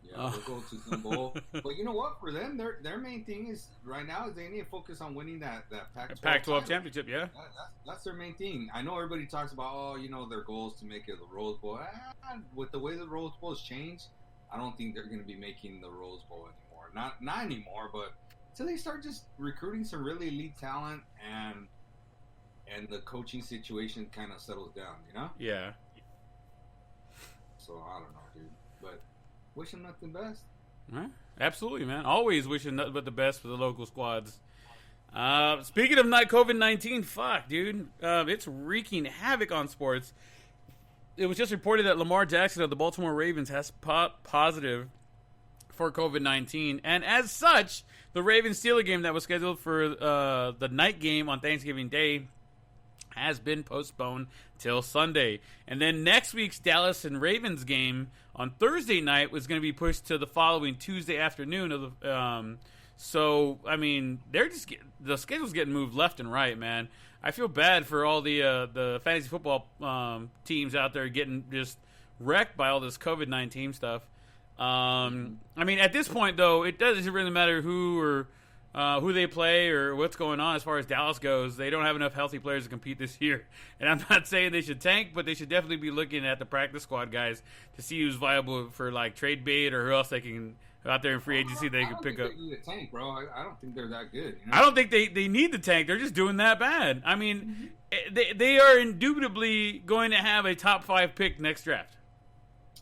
Yeah, they'll go to some bowl. But you know what? For them, their main thing is right now is they need to focus on winning that Pac-12 championship. Yeah, that's their main thing. I know everybody talks about their goals to make it the Rose Bowl. With the way the Rose Bowl has changed, I don't think they're going to be making the Rose Bowl anymore. Not anymore, but until they start just recruiting some really elite talent and the coaching situation kind of settles down, Yeah. So I don't know, dude, but. Wish them nothing best. Right. Absolutely, man. Always wishing nothing but the best for the local squads. Speaking of COVID-19, fuck, dude. It's wreaking havoc on sports. It was just reported that Lamar Jackson of the Baltimore Ravens has positive for COVID-19. And as such, the Ravens-Steelers game that was scheduled for the night game on Thanksgiving Day has been postponed till Sunday. And then next week's Dallas and Ravens game on Thursday night was going to be pushed to the following Tuesday afternoon of the so I mean the schedule's getting moved left and right, man. I feel bad for all the fantasy football teams out there getting just wrecked by all this COVID-19 stuff. I mean, at this point though, it doesn't really matter who they play or what's going on as far as Dallas goes. They don't have enough healthy players to compete this year. And I'm not saying they should tank, but they should definitely be looking at the practice squad guys to see who's viable for like trade bait or who else they can out there in free agency they can pick up. They need a tank, bro. I don't think they're that good. I don't think they need the tank. They're just doing that bad. I mean, they are indubitably going to have a top 5 pick next draft.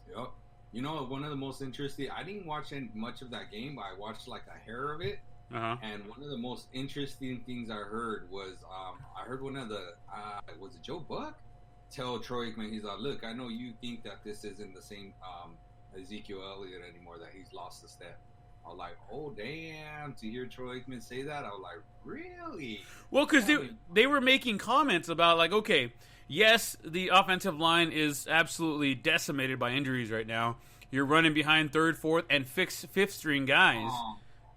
Yep. One of the most interesting. I didn't watch much of that game, but I watched like a hair of it. Uh-huh. And one of the most interesting things I heard was I heard one of the was it Joe Buck tell Troy Aikman, he's like, look, I know you think that this isn't the same Ezekiel Elliott anymore, that he's lost a step. I was like, oh damn, to hear Troy Aikman say that, I was like, really? Well, because they were making comments about like, okay, yes, the offensive line is absolutely decimated by injuries right now. You're running behind third, fourth, and fifth string guys.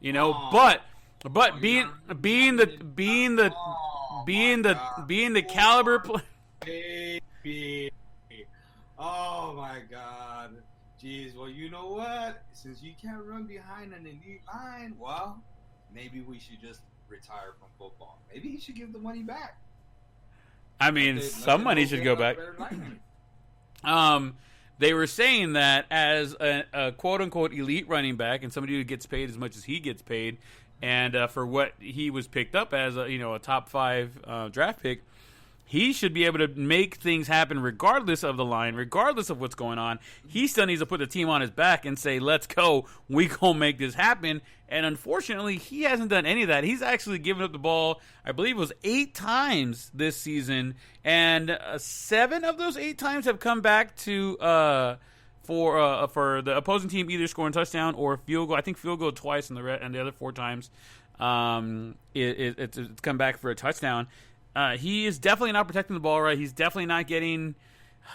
But being the caliber baby. Oh my God. Jeez, well, you know what? Since you can't run behind an elite line, well, maybe we should just retire from football. Maybe he should give the money back. I mean, some money should go back. They were saying that as a quote-unquote elite running back and somebody who gets paid as much as he gets paid, and for what he was picked up as a top 5 draft pick, he should be able to make things happen regardless of the line, regardless of what's going on. He still needs to put the team on his back and say, let's go, we gonna make this happen. And unfortunately, he hasn't done any of that. He's actually given up the ball, I believe it was 8 times this season, and 7 of those 8 times have come back to for the opposing team either scoring a touchdown or field goal. I think field goal twice, and the other 4 times it's come back for a touchdown. He is definitely not protecting the ball right. He's definitely not getting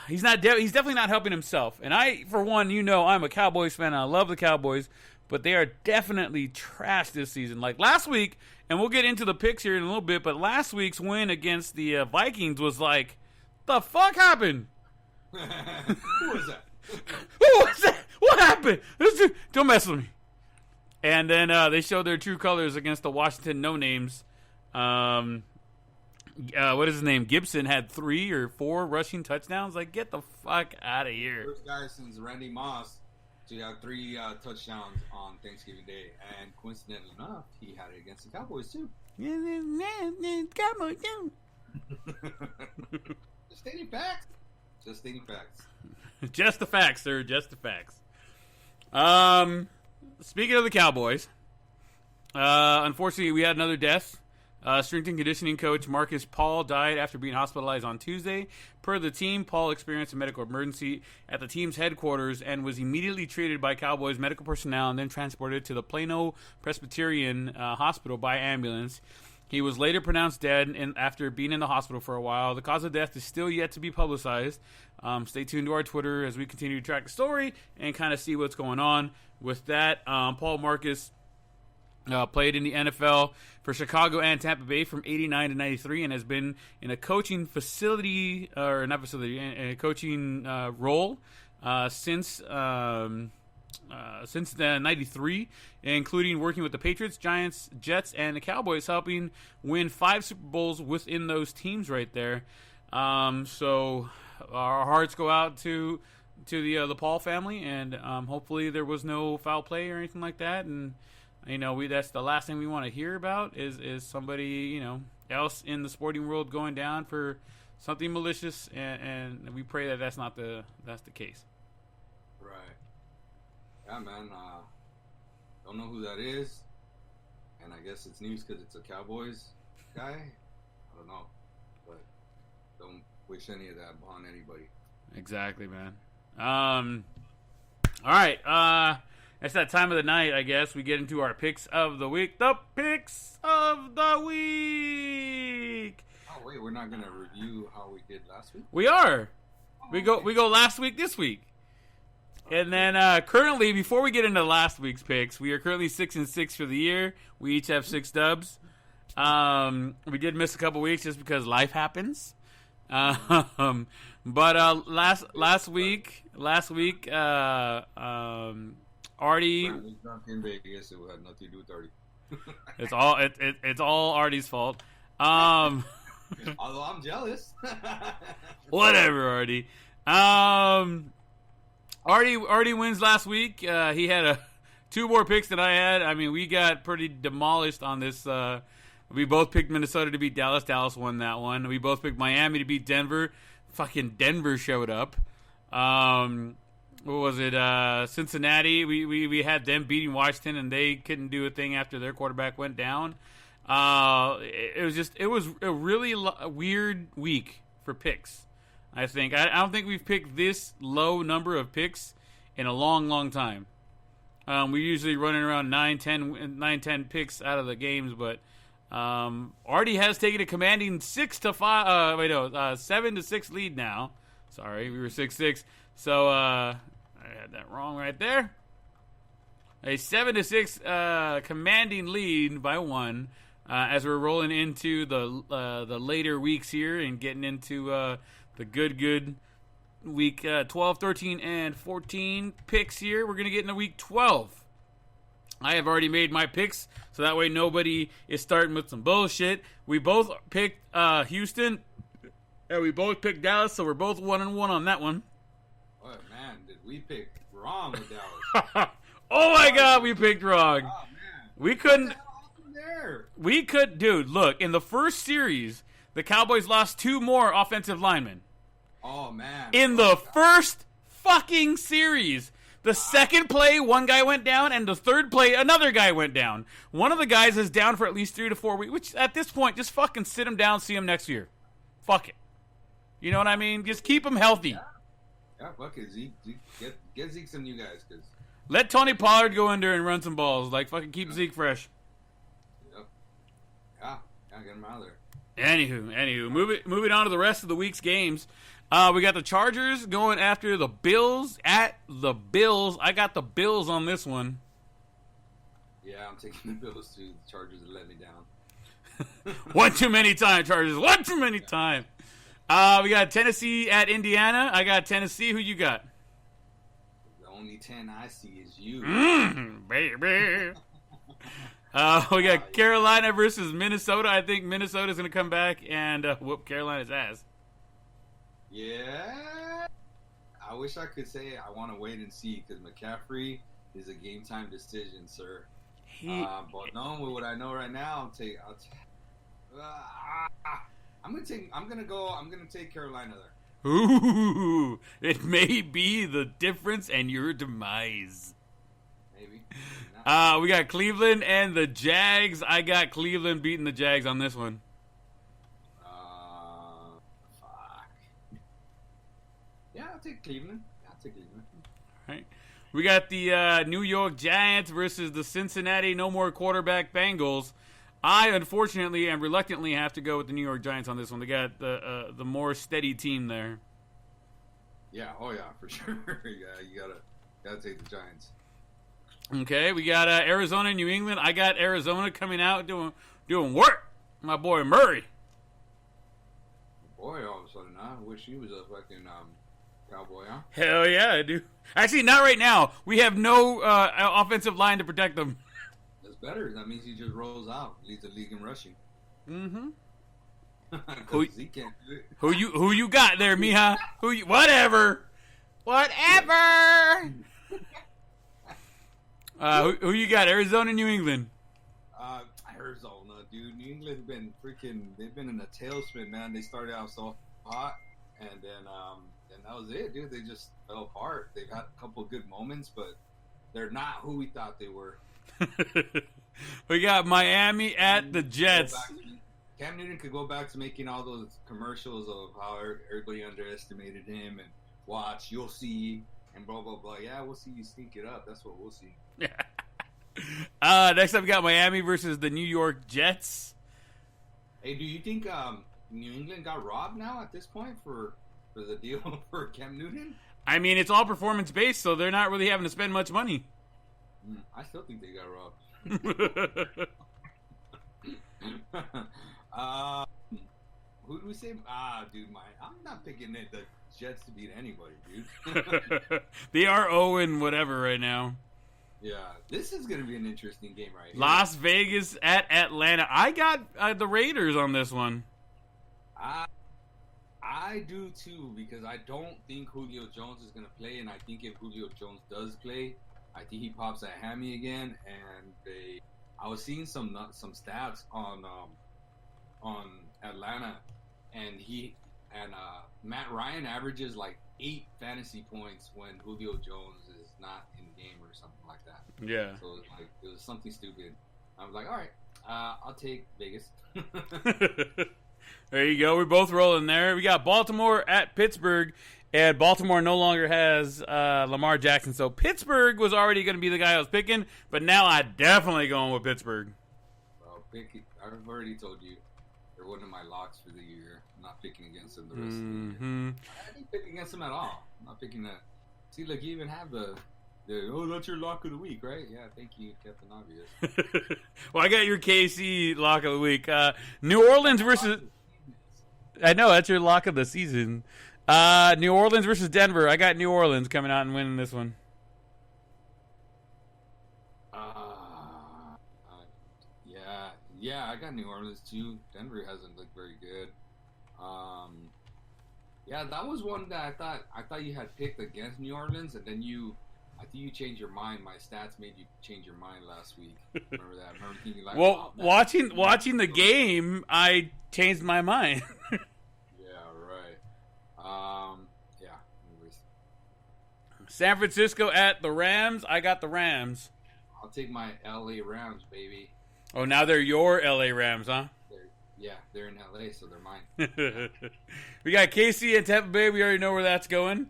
he's definitely not helping himself. And I, for one, I'm a Cowboys fan and I love the Cowboys, but they are definitely trash this season. Like last week, and we'll get into the picks here in a little bit, but last week's win against the Vikings was like, the fuck happened? Who was that? Who was that? What happened? Don't mess with me. And then they showed their true colors against the Washington no-names. What is his name? Gibson had 3 or 4 rushing touchdowns. Like, get the fuck out of here. First guy since Randy Moss to have 3 touchdowns on Thanksgiving Day. And coincidentally enough, he had it against the Cowboys, too. Cowboys, too. Just stating facts. Just stating facts. Just the facts, sir. Just the facts. Speaking of the Cowboys, unfortunately, we had another death. Strength and conditioning coach Marcus Paul died after being hospitalized on Tuesday. Per the team, Paul experienced a medical emergency at the team's headquarters and was immediately treated by Cowboys medical personnel and then transported to the Plano Presbyterian Hospital by ambulance. He was later pronounced dead after being in the hospital for a while. The cause of death is still yet to be publicized. Stay tuned to our Twitter as we continue to track the story and kind of see what's going on with that. Paul Marcus played in the NFL for Chicago and Tampa Bay from 89 to 93 and has been in a coaching facility, or not facility, in a coaching role since the 93, including working with the Patriots, Giants, Jets, and the Cowboys, helping win 5 Super Bowls within those teams right there. So our hearts go out to the Paul family, and hopefully there was no foul play or anything like that, and that's the last thing we want to hear about is somebody, else in the sporting world going down for something malicious, and we pray that that's the case. Right. Yeah, man. Don't know who that is, and I guess it's news because it's a Cowboys guy. I don't know, but don't wish any of that upon anybody. Exactly, man. All right. It's that time of the night, I guess. We get into our picks of the week. The picks of the week. Oh wait, we're not gonna review how we did last week. We are. We go last week, this week, and then currently, before we get into last week's picks, we are currently 6-6 for the year. We each have 6 dubs. We did miss a couple weeks just because life happens. But last week, Artie, in Vegas, it had nothing to do with Artie. it's all Artie's fault. Although I'm jealous. Whatever, Artie. Artie wins last week. He had 2 more picks than I had. I mean, we got pretty demolished on this. We both picked Minnesota to beat Dallas. Dallas won that one. We both picked Miami to beat Denver. Fucking Denver showed up. What was it? Cincinnati. We had them beating Washington, and they couldn't do a thing after their quarterback went down. It was a really weird week for picks. I think I don't think we've picked this low number of picks in a long time. We're usually running around 9-10 picks out of the games, but Artie has taken a commanding 7-6 lead now. Sorry, we were 6-6. So I had that wrong right there. A 7-6 commanding lead by 1 as we're rolling into the later weeks here and getting into the good week 12, 13, and 14 picks here. We're going to get into week 12. I have already made my picks, so that way nobody is starting with some bullshit. We both picked Houston, and we both picked Dallas, so we're both 1-1 on that one. Oh, man, did we pick wrong with Dallas? Oh, my God, we picked wrong. Oh, man. We couldn't. What the hell happened there? We could, dude, look, in the first series, the Cowboys lost 2 more offensive linemen. Oh, man. In the first fucking series. The second play, 1 guy went down, and the third play, another guy went down. One of the guys is down for at least 3 to 4 weeks, which at this point, just fucking sit him down, see him next year. Fuck it. You know what I mean? Just keep him healthy. Yeah, fuck it, Zeke. Get Zeke some new guys, because... Let Tony Pollard go in there and run some balls. Like, fucking keep Zeke fresh. Yep. Yeah, get him out of there. Anywho, moving on to the rest of the week's games. We got the Chargers going after the Bills at the Bills. I got the Bills on this one. Yeah, I'm taking the Bills too. The Chargers have let me down. One too many time, Chargers. One too many time. We got Tennessee at Indiana. I got Tennessee. Who you got? The only 10 I see is you. Baby. We got Carolina versus Minnesota. I think Minnesota's going to come back and whoop Carolina's ass. Yeah. I wish I could say I want to wait and see because McCaffrey is a game time decision, sir. But knowing what I know right now, I'm gonna take Carolina there. Ooh, it may be the difference and your demise. Maybe. We got Cleveland and the Jags. I got Cleveland beating the Jags on this one. Fuck. Yeah, I'll take Cleveland. All right. We got the New York Giants versus the Cincinnati no more quarterback Bengals. I, unfortunately and reluctantly, have to go with the New York Giants on this one. They got the more steady team there. Yeah, oh yeah, for sure. Yeah, you gotta take the Giants. Okay, we got Arizona and New England. I got Arizona coming out doing work. My boy Murray. Boy, all of a sudden, I wish he was a fucking cowboy, huh? Hell yeah, I do. Actually, not right now. We have no offensive line to protect them. That's better. That means he just rolls out, leads the league in rushing. Mm-hmm. He can't do it. Who you got there, Mija? Whatever. Who you got? Arizona, New England. Arizona, dude. New England's been they've been in a tailspin, man. They started out so hot, and then that was it, dude. They just fell apart. They've had a couple of good moments, but they're not who we thought they were. We got Miami at the Jets. Cam Newton could go back to making all those commercials of how everybody underestimated him and watch, you'll see, and blah, blah, blah. Yeah, we'll see you sneak it up. That's what we'll see. Next up, we got Miami versus the New York Jets. Hey, do you think New England got robbed now at this point for the deal for Cam Newton? I mean, it's all performance-based, so they're not really having to spend much money. I still think they got robbed. Who do we say? Dude, I'm not picking the Jets to beat anybody, dude. They are 0 whatever right now. Yeah, this is going to be an interesting game right here. Las Vegas at Atlanta. I got the Raiders on this one. I do too, because I don't think Julio Jones is going to play, and I think if Julio Jones does play, I think he pops that hammy again. And I was seeing some stats on Atlanta, and Matt Ryan averages like 8 fantasy points when Julio Jones is not in the game or something like that. Yeah. So it was something stupid. I was like, all right, I'll take Vegas. There you go. We're both rolling there. We got Baltimore at Pittsburgh, and Baltimore no longer has Lamar Jackson. So Pittsburgh was already going to be the guy I was picking, but now I'm definitely going with Pittsburgh. Well, I've already told you they're one of my locks for the year. I'm not picking against them the rest of the year. I didn't pick against them at all. I'm not picking that. See, look, you even have the that's your lock of the week, right? Yeah, thank you, Captain Obvious. Well, I got your KC lock of the week. New Orleans versus... I know, that's your lock of the season. New Orleans versus Denver. I got New Orleans coming out and winning this one. Yeah, I got New Orleans too. Denver hasn't looked very good. Yeah, that was one that I thought you had picked against New Orleans, and then I think you changed your mind. My stats made you change your mind last week. Remember that? Remember thinking like, well, watching the game, I changed my mind. Yeah, right. Yeah. Anyways. San Francisco at the Rams. I got the Rams. I'll take my LA Rams, baby. Oh, now they're your LA Rams, huh? They're in LA, so they're mine. We got KC and Tampa Bay. We already know where that's going.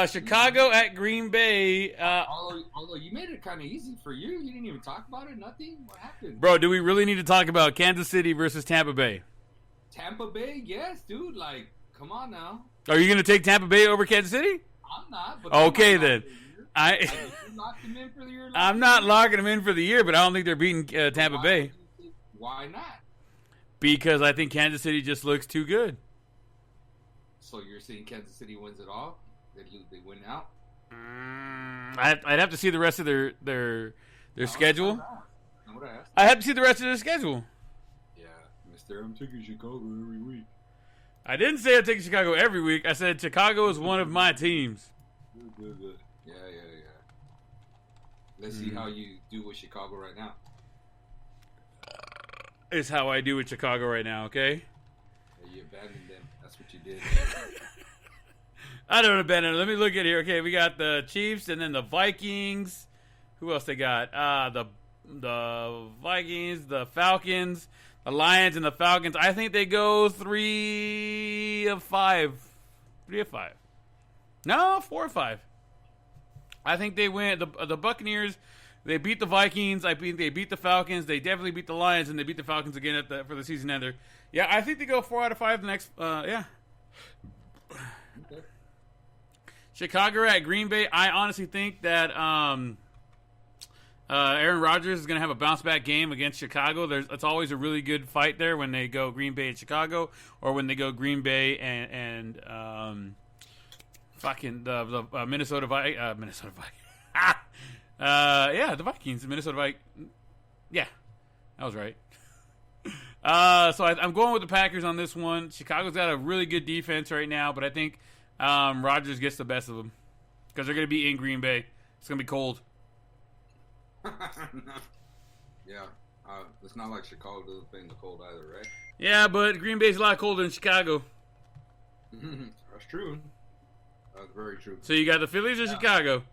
Chicago at Green Bay. Although you made it kind of easy for you. You didn't even talk about it. Nothing. What happened? Bro, do we really need to talk about Kansas City versus Tampa Bay? Tampa Bay? Yes, dude. Like, come on now. Are you going to take Tampa Bay over Kansas City? I'm not. But okay, then. You locked them in for the year. I'm not locking them in for the year, but I don't think they're beating Tampa Bay. Why not? Because I think Kansas City just looks too good. So you're saying Kansas City wins it all? They win out? I'd have to see the rest of their schedule. I have to see the rest of their schedule. Yeah, Mister, I'm taking Chicago every week. I didn't say I'd take Chicago every week. I said Chicago is one of my teams. Good. Yeah. Let's see how you do with Chicago right now. Is how I do with Chicago right now, okay? Yeah, you abandoned them. That's what you did. I don't abandon them. Let me look at here. Okay, we got the Chiefs and then the Vikings. Who else they got? The Vikings, the Falcons, the Lions, and the Falcons. I think they go 3 of 5. 3 of 5. No, 4 of 5. I think they win. The Buccaneers, they beat the Vikings. I think they beat the Falcons. They definitely beat the Lions, and they beat the Falcons again for the season ender. Yeah, I think they go 4 out of 5 the next. Yeah. Okay. Chicago at Green Bay. I honestly think that Aaron Rodgers is going to have a bounce back game against Chicago. It's always a really good fight there when they go Green Bay and Chicago, or when they go Green Bay and fucking the Minnesota Vikings. Yeah, the Vikings, the Minnesota Vikings. Yeah, that was right. So I'm going with the Packers on this one. Chicago's got a really good defense right now, but I think Rodgers gets the best of them because they're going to be in Green Bay. It's going to be cold. Yeah, it's not like Chicago doesn't play in the cold either, right? Yeah, but Green Bay's a lot colder than Chicago. That's true. That's very true. So you got the Phillies or Chicago?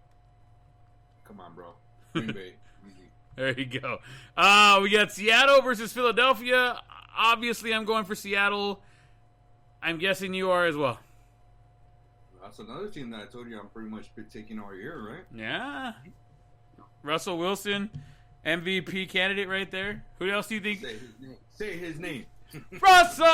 Come on, bro. Green Bay. Easy. There you go. We got Seattle versus Philadelphia. Obviously, I'm going for Seattle. I'm guessing you are as well. That's another team that I told you I'm pretty much taking all year, right? Yeah. Russell Wilson, MVP candidate right there. Who else do you think? Say his name. Russell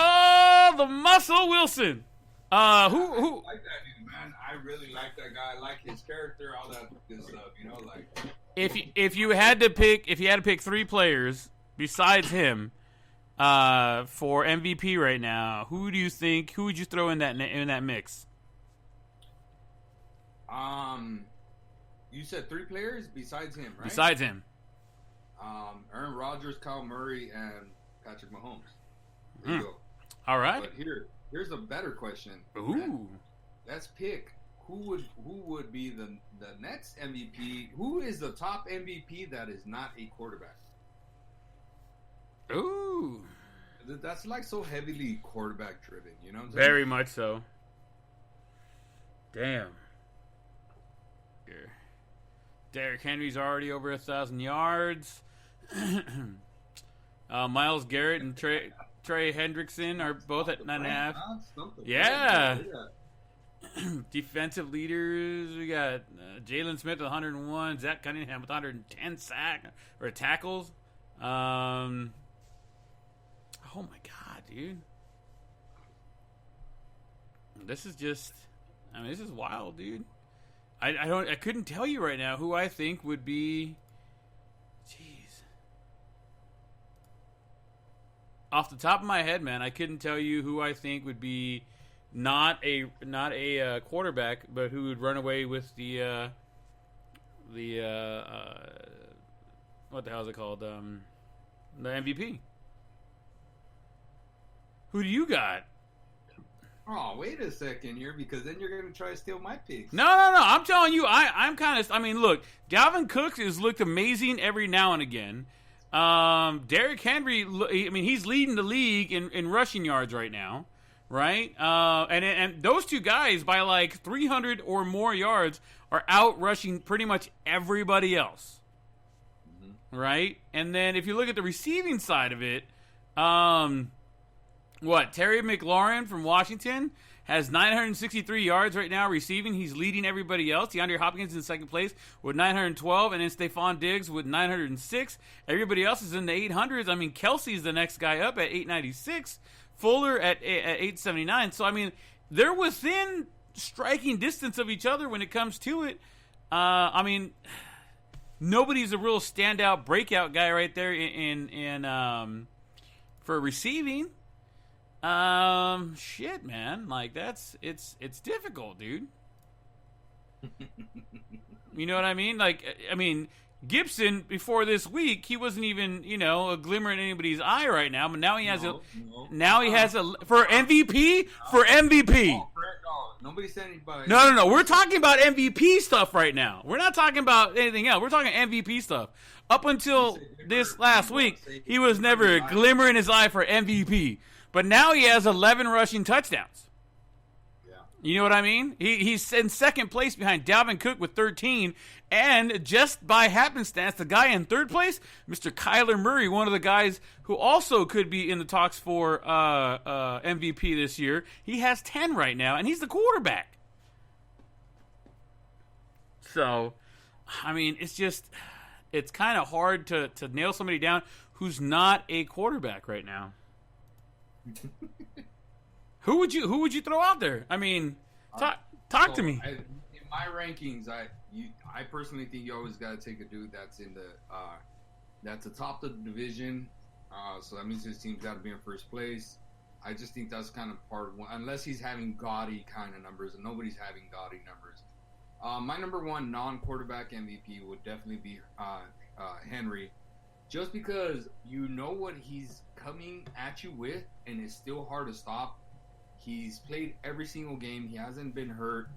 the Muscle Wilson. Who? I like that dude, man. I really like that guy. I like his character, all that good stuff. You know, like. If you had to pick 3 players besides him, for MVP right now, who would you throw in that mix? You said 3 players besides him, right? Besides him. Aaron Rodgers, Kyle Murray, and Patrick Mahomes. There you go. All right. But here's a better question. Ooh. Let's pick who would be the next MVP. Who is the top MVP that is not a quarterback? Ooh. That's like so heavily quarterback driven, you know what I'm saying? Very much so. Damn. Derrick Henry's already over 1,000 yards. Myles Garrett and Trey Hendrickson are both at 9.5. Yeah. Defensive leaders, we got Jalen Smith with 101, Zach Cunningham with 110 tackles. Oh my god, dude. This is wild, dude. I couldn't tell you right now who I think would be. Jeez. Off the top of my head, man, I couldn't tell you who I think would be not a quarterback, but who would run away with the what the hell is it called? The MVP. Who do you got? Oh, wait a second here, because then you're going to try to steal my picks. No. I'm telling you, I'm kind of. I mean, look, Dalvin Cook has looked amazing every now and again. Derrick Henry, I mean, he's leading the league in rushing yards right now, right? And those two guys, by like 300 or more yards, are out rushing pretty much everybody else, right? And then if you look at the receiving side of it, Terry McLaurin from Washington has 963 yards right now receiving. He's leading everybody else. DeAndre Hopkins in second place with 912, and then Stephon Diggs with 906. Everybody else is in the 800s. I mean, Kelsey's the next guy up at 896. Fuller at 879. So, I mean, they're within striking distance of each other when it comes to it. I mean, nobody's a real standout breakout guy right there in for receiving. Shit, man, like it's difficult, dude. You know what I mean? Like, I mean, Gibson before this week, he wasn't even, a glimmer in anybody's eye right now. But now he has now he has for MVP. Nobody said anybody. No. We're talking about MVP stuff right now. We're not talking about anything else. We're talking MVP stuff. Up until this last week, he was never a glimmer in his eye for MVP. But now he has 11 rushing touchdowns. You know what I mean? He's in second place behind Dalvin Cook with 13. And just by happenstance, the guy in third place, Mr. Kyler Murray, one of the guys who also could be in the talks for MVP this year, he has 10 right now, and he's the quarterback. So, I mean, it's kind of hard to nail somebody down who's not a quarterback right now. Who would you throw out there? I mean, talk to me. In my rankings, I personally think you always got to take a dude that's in that's atop the division. So that means his team's got to be in first place. I just think that's kind of part of one, unless he's having gaudy kind of numbers, and nobody's having gaudy numbers. My number one non-quarterback MVP would definitely be Henry, just because you know what he's coming at you with, and it's still hard to stop. He's played every single game. He hasn't been hurt.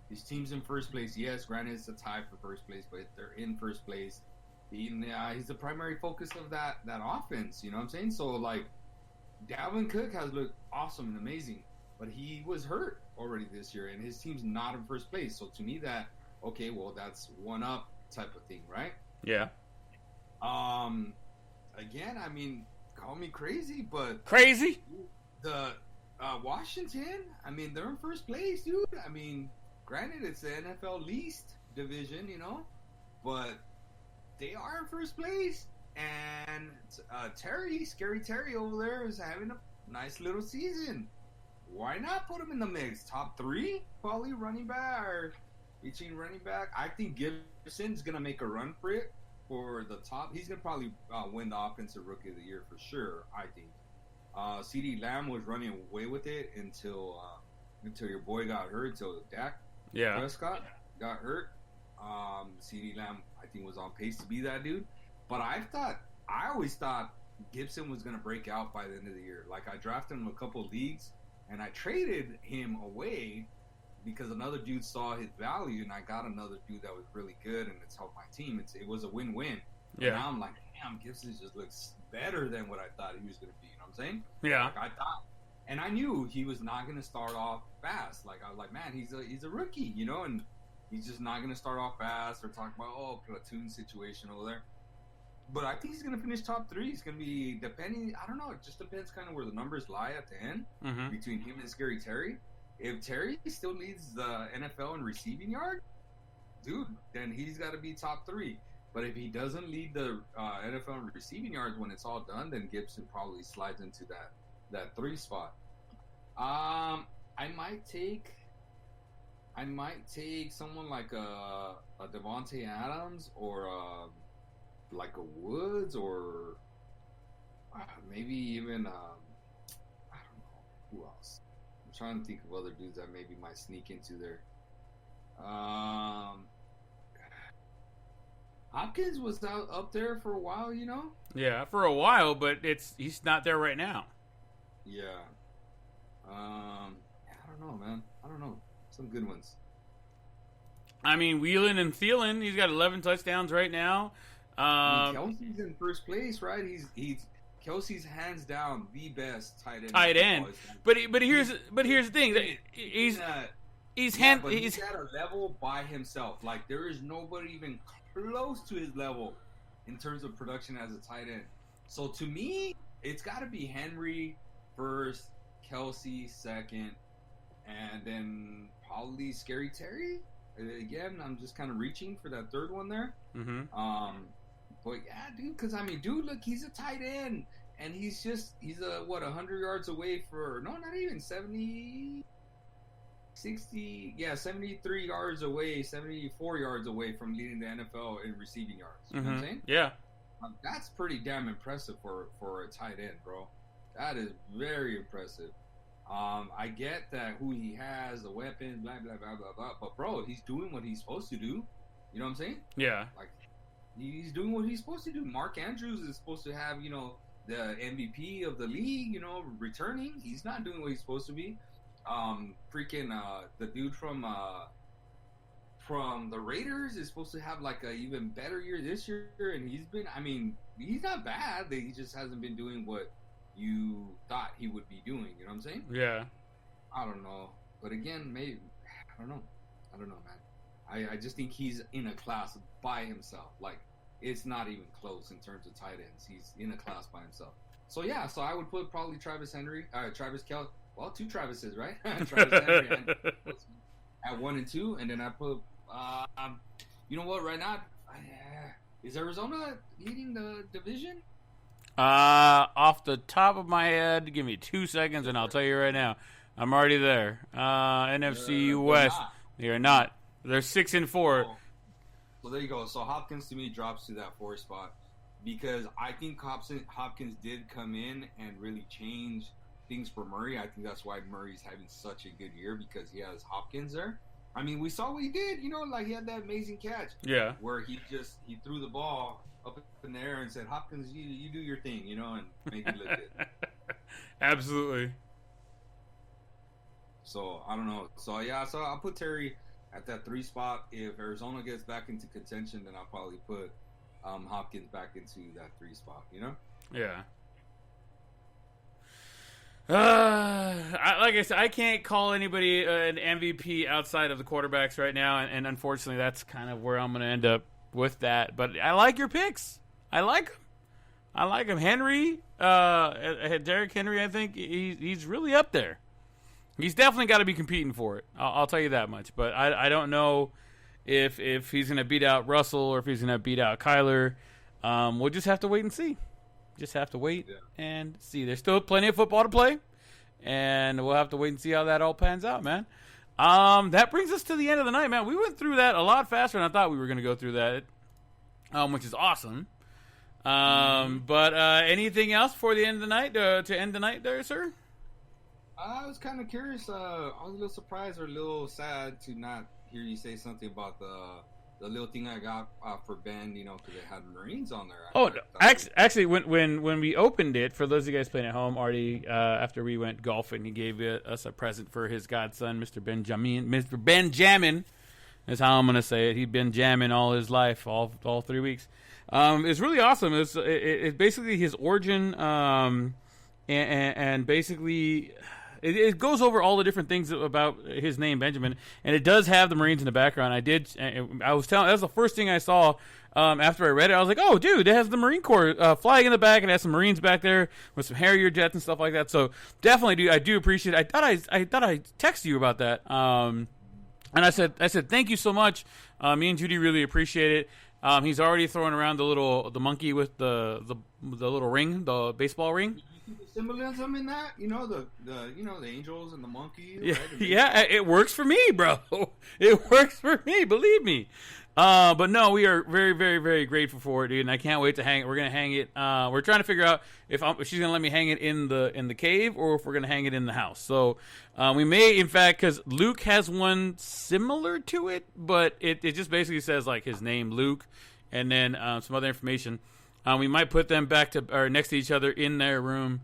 His team's in first place. Yes, granted, it's a tie for first place, but they're in first place. He's the primary focus of that offense. You know what I'm saying? So, like, Dalvin Cook has looked awesome and amazing, but he was hurt already this year, and his team's not in first place. So, to me, that's one up type of thing, right? Yeah. Again, I mean, call me crazy, but crazy. Washington, I mean, they're in first place, dude. I mean, granted, it's the NFL least division, but they are in first place. And Scary Terry over there is having a nice little season. Why not put him in the mix? Top 3? Probably running back or between running back. I think Gibson's going to make a run for it for the top. He's going to probably win the Offensive Rookie of the Year for sure, I think. CeeDee Lamb was running away with it until your boy got hurt, until Dak Prescott got hurt. CeeDee Lamb, I think, was on pace to be that dude. But I always thought Gibson was going to break out by the end of the year. Like, I drafted him in a couple of leagues, and I traded him away because another dude saw his value, and I got another dude that was really good, and it's helped my team. It was a win-win. Yeah. Now I'm like, damn, Gibson just looks better than what I thought he was going to be. You know what I'm saying? Yeah. Like, I thought, and I knew he was not going to start off fast. Like, I was like, man, he's a rookie, and he's just not going to start off fast or talk about, platoon situation over there. But I think he's going to finish top 3. He's going to be, depending, I don't know, it just depends kind of where the numbers lie at the end between him and Scary Terry. If Terry still leads the NFL in receiving yard, dude, then he's got to be top 3. But if he doesn't lead the NFL in receiving yards when it's all done, then Gibson probably slides into that 3 spot. I might take someone like a Devontae Adams or like a Woods, or maybe even I don't know who else. I'm trying to think of other dudes that maybe might sneak into there. Hopkins was up there for a while, Yeah, for a while, but he's not there right now. Yeah. I don't know, man. I don't know. Some good ones. I mean, Wheelan and Thielen, he's got 11 touchdowns right now. Kelsey's in first place, right? Kelsey's hands down the best tight end. But here's the thing. He's at a level by himself. Like, there is nobody even close to his level in terms of production as a tight end. So to me, it's got to be Henry first, Kelsey second, and then probably Scary Terry. Again, I'm just kind of reaching for that third one there. But yeah, dude, because look, he's a tight end, and he's 100 yards away not even 70. 73 yards away, 74 yards away from leading the NFL in receiving yards. You know what I'm saying? Yeah. That's pretty damn impressive for a tight end, bro. That is very impressive. I get that who he has, the weapons, blah, blah, blah, blah, blah. But, bro, he's doing what he's supposed to do. You know what I'm saying? Yeah. Like, he's doing what he's supposed to do. Mark Andrews is supposed to have, the MVP of the league, returning. He's not doing what he's supposed to be. The dude from the Raiders is supposed to have like a even better year this year, and he's not bad. He just hasn't been doing what you thought he would be doing. You know what I'm saying? Yeah. I don't know, but again, maybe I don't know, man. I just think he's in a class by himself. Like, it's not even close in terms of tight ends. He's in a class by himself. So yeah, so I would put probably Travis Kelce. Well, two Travises, right? Travis Henry and at 1 and 2, and then I put, you know what? Right now, is Arizona leading the division? Off the top of my head, give me 2 seconds, and I'll tell you right now. I'm already there. NFC West. They are not. They're 6-4. Oh. So there you go. So Hopkins to me drops to that 4 spot because I think Hopkins did come in and really change things for Murray. I think that's why Murray's having such a good year because he has Hopkins there. I mean, we saw what he did, like he had that amazing catch. Yeah. Where he threw the ball up in the air and said, Hopkins, you do your thing, and make it look good. Absolutely. So, I don't know. So, yeah, I'll put Terry at that 3 spot. If Arizona gets back into contention, then I'll probably put Hopkins back into that 3 spot, Yeah. Like I said, I can't call anybody an MVP outside of the quarterbacks right now, and unfortunately, that's kind of where I'm going to end up with that. But I like your picks. I like him. Henry, Derrick Henry, I think he's really up there. He's definitely got to be competing for it. I'll tell you that much. But I don't know if he's going to beat out Russell or if he's going to beat out Kyler. We'll just have to wait and see. Just have to wait and see. There's still plenty of football to play, and we'll have to wait and see how that all pans out, man. That brings us to the end of the night, man. We went through that a lot faster than I thought we were going to go through that, which is awesome. But anything else for the end of the night to end the night there, sir? I was kind of curious. I was a little surprised or a little sad to not hear you say something about the little thing I got for Ben, because it had Marines on there. Actually, when we opened it, for those of you guys playing at home, Artie, after we went golfing, he gave us a present for his godson, Mr. Benjamin. Mr. Benjamin is how I'm going to say it. He'd been jamming all his life, all 3 weeks. It's really awesome. It's basically his origin, and basically... It goes over all the different things about his name, Benjamin, and it does have the Marines in the background. That was the first thing I saw after I read it. I was like, oh, dude, it has the Marine Corps flag in the back. It has some Marines back there with some Harrier jets and stuff like that. So definitely, dude, I do appreciate it. I thought I texted you about that, and I said, thank you so much. Me and Judy really appreciate it. He's already throwing around the monkey with the little ring, the baseball ring. The symbolism in that, the angels and the monkeys. Yeah, right? yeah, it works for me, bro. It works for me, believe me. But no, we are very, very, very grateful for it, dude, and I can't wait to hang it. We're gonna hang it. We're trying to figure out if she's gonna let me hang it in the cave or if we're gonna hang it in the house. So we may, in fact, because Luke has one similar to it, but it just basically says like his name, Luke, and then some other information. We might put them back to or next to each other in their room.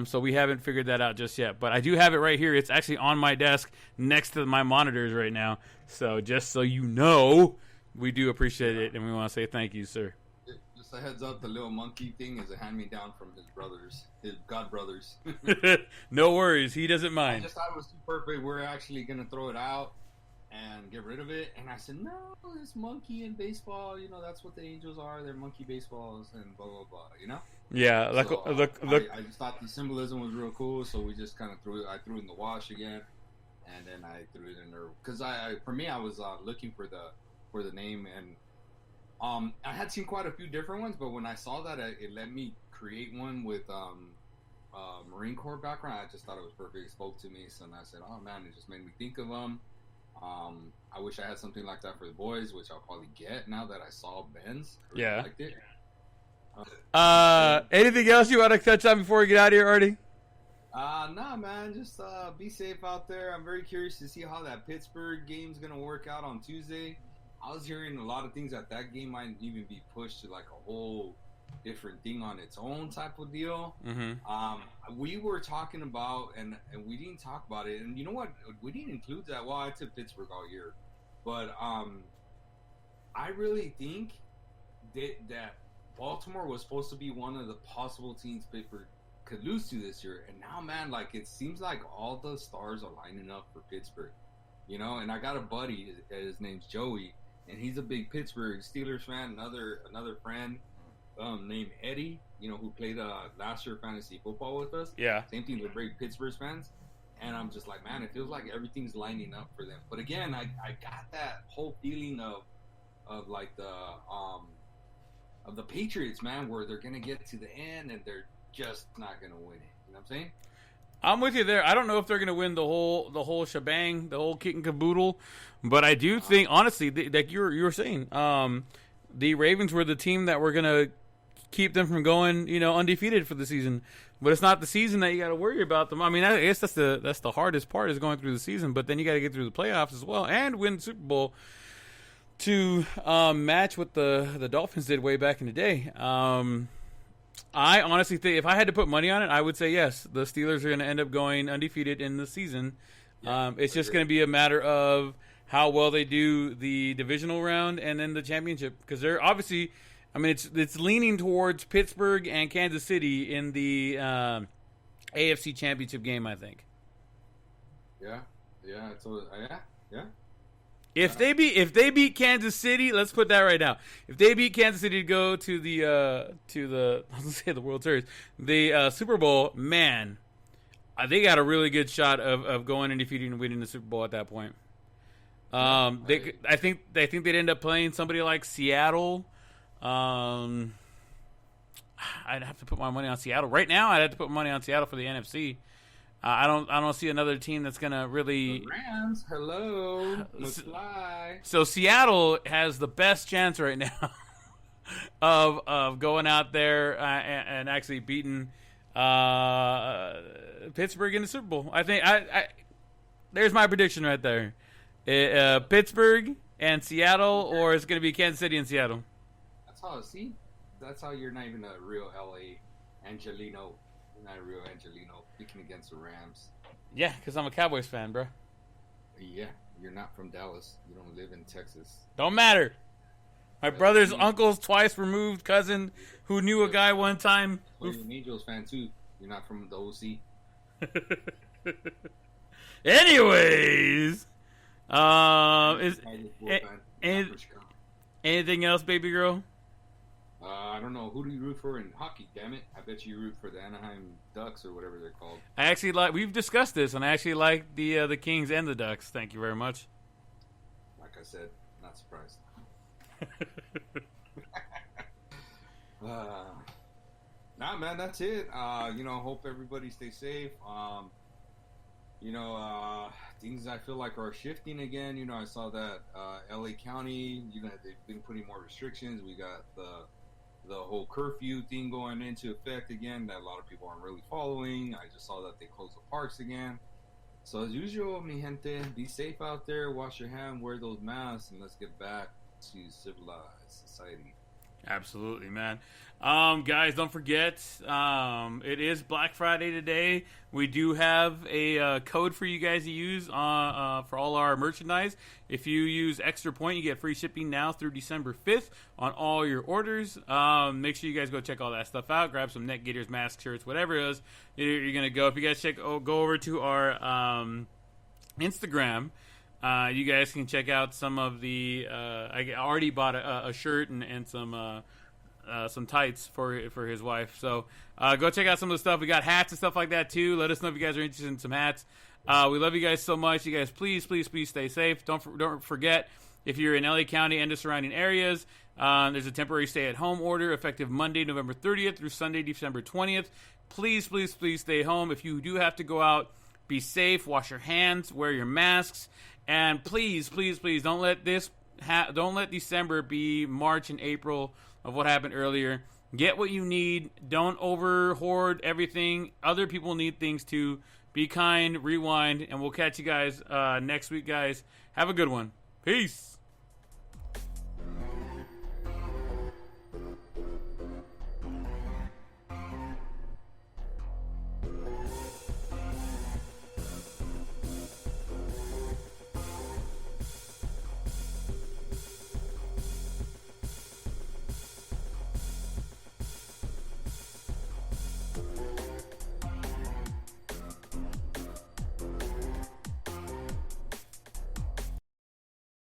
So we haven't figured that out just yet. But I do have it right here. It's actually on my desk next to my monitors right now. So just so you know, we do appreciate it, and we want to say thank you, sir. Just a heads up, the little monkey thing is a hand-me-down from his brothers, his god brothers. No worries. He doesn't mind. I just thought it was too perfect. We're actually going to throw it out and get rid of it. And I said, no, this monkey in baseball, that's what the Angels are. They're monkey baseballs and blah, blah, blah, Yeah, look. I just thought the symbolism was real cool, so we just kind of I threw it in the wash again, and then I threw it in there. Because for me, I was looking for the name, and I had seen quite a few different ones, but when I saw that, it let me create one with Marine Corps background, I just thought it was perfect. It spoke to me, so I said, "Oh man," it just made me think of them. I wish I had something like that for the boys, which I'll probably get now that I saw Ben's. I really liked it. Anything else you want to touch on before we get out of here, Artie? Nah, man. Just be safe out there. I'm very curious to see how that Pittsburgh game's gonna work out on Tuesday. I was hearing a lot of things that game might even be pushed to like a whole different thing on its own type of deal. Mm-hmm. We were talking about, and we didn't talk about it, and you know what? We didn't include that. Well, I took Pittsburgh all year, but I really think that Baltimore was supposed to be one of the possible teams Pittsburgh could lose to this year, and now, man, like it seems like all the stars are lining up for Pittsburgh, you know. And I got a buddy, his name's Joey, and he's a big Pittsburgh Steelers fan. Another friend named Eddie, you know, who played last year fantasy football with us. Yeah. Same thing with great Pittsburgh fans. And I'm just like, man, it feels like everything's lining up for them. But again, I got that whole feeling of like the of the Patriots, man, where they're gonna get to the end and they're just not gonna win it. You know what I'm saying? I'm with you there. I don't know if they're going to win the whole shebang, the whole kit and caboodle, but I do think, honestly, like you were saying, the Ravens were the team that were going to keep them from going, you know, undefeated for the season. But it's not the season that you got to worry about them. I mean, I guess that's the hardest part is going through the season, but then you got to get through the playoffs as well and win the Super Bowl to match what the Dolphins did way back in the day. I honestly think if I had to put money on it, I would say yes. The Steelers are going to end up going undefeated in the season. It's just going to be a matter of how well they do the divisional round and then the championship, because they're obviously, I mean, it's leaning towards Pittsburgh and Kansas City in the AFC Championship game, I think. Yeah. If they beat Kansas City, let's put that right now. If they beat Kansas City to go to the I was gonna say the World Series, the Super Bowl, man, they got a really good shot of going undefeated and winning the Super Bowl at that point. I think they'd end up playing somebody like Seattle. I'd have to put my money on Seattle right now. I'd have to put money on Seattle for the NFC. I don't see another team that's gonna really. The Rams, hello, must fly. So Seattle has the best chance right now of going out there and actually beating Pittsburgh in the Super Bowl. I think there's my prediction right there. Pittsburgh and Seattle, or it's gonna be Kansas City and Seattle. That's how you're not even a real LA Angelino. Not a real Angelino picking against the Rams. Yeah, because I'm a Cowboys fan, bro. Yeah, you're not from Dallas. You don't live in Texas. Don't matter. My brother's uncle's twice removed cousin who knew a guy one time. You're an Angels fan too. You're not from the OC. Anyways, anything else, baby girl? I don't know. Who do you root for in hockey, damn it? I bet you root for the Anaheim Ducks or whatever they're called. I actually we've discussed this, and I actually like the Kings and the Ducks. Thank you very much. Like I said, not surprised. Nah, man, that's it. Hope everybody stays safe. Things I feel like are shifting again. I saw that LA County, they've been putting more restrictions. We got the whole curfew thing going into effect again that a lot of people aren't really following. I just saw that they closed the parks again. So as usual, mi gente, be safe out there, wash your hand, wear those masks, and let's get back to civilized society. Absolutely, man. Guys, don't forget, it is Black Friday today. We do have a code for you guys to use for all our merchandise. If you use Extra Point, you get free shipping now through December 5th on all your orders. Make sure you guys go check all that stuff out. Grab some neck gaiters, masks, shirts, whatever it is you're going to go. If you guys go over to our Instagram. You guys can check out some of the. I already bought a shirt and some tights for his wife. So go check out some of the stuff. We got hats and stuff like that too. Let us know if you guys are interested in some hats. We love you guys so much. You guys, please stay safe. Don't forget, if you're in LA County and the surrounding areas, There's a temporary stay-at-home order effective Monday, November 30th through Sunday, December 20th. Please, please, please stay home. If you do have to go out, be safe, wash your hands, wear your masks, and please, please, please don't let December be March and April of what happened earlier. Get what you need. Don't hoard everything. Other people need things too. Be kind, rewind, and we'll catch you guys next week, guys. Have a good one. Peace.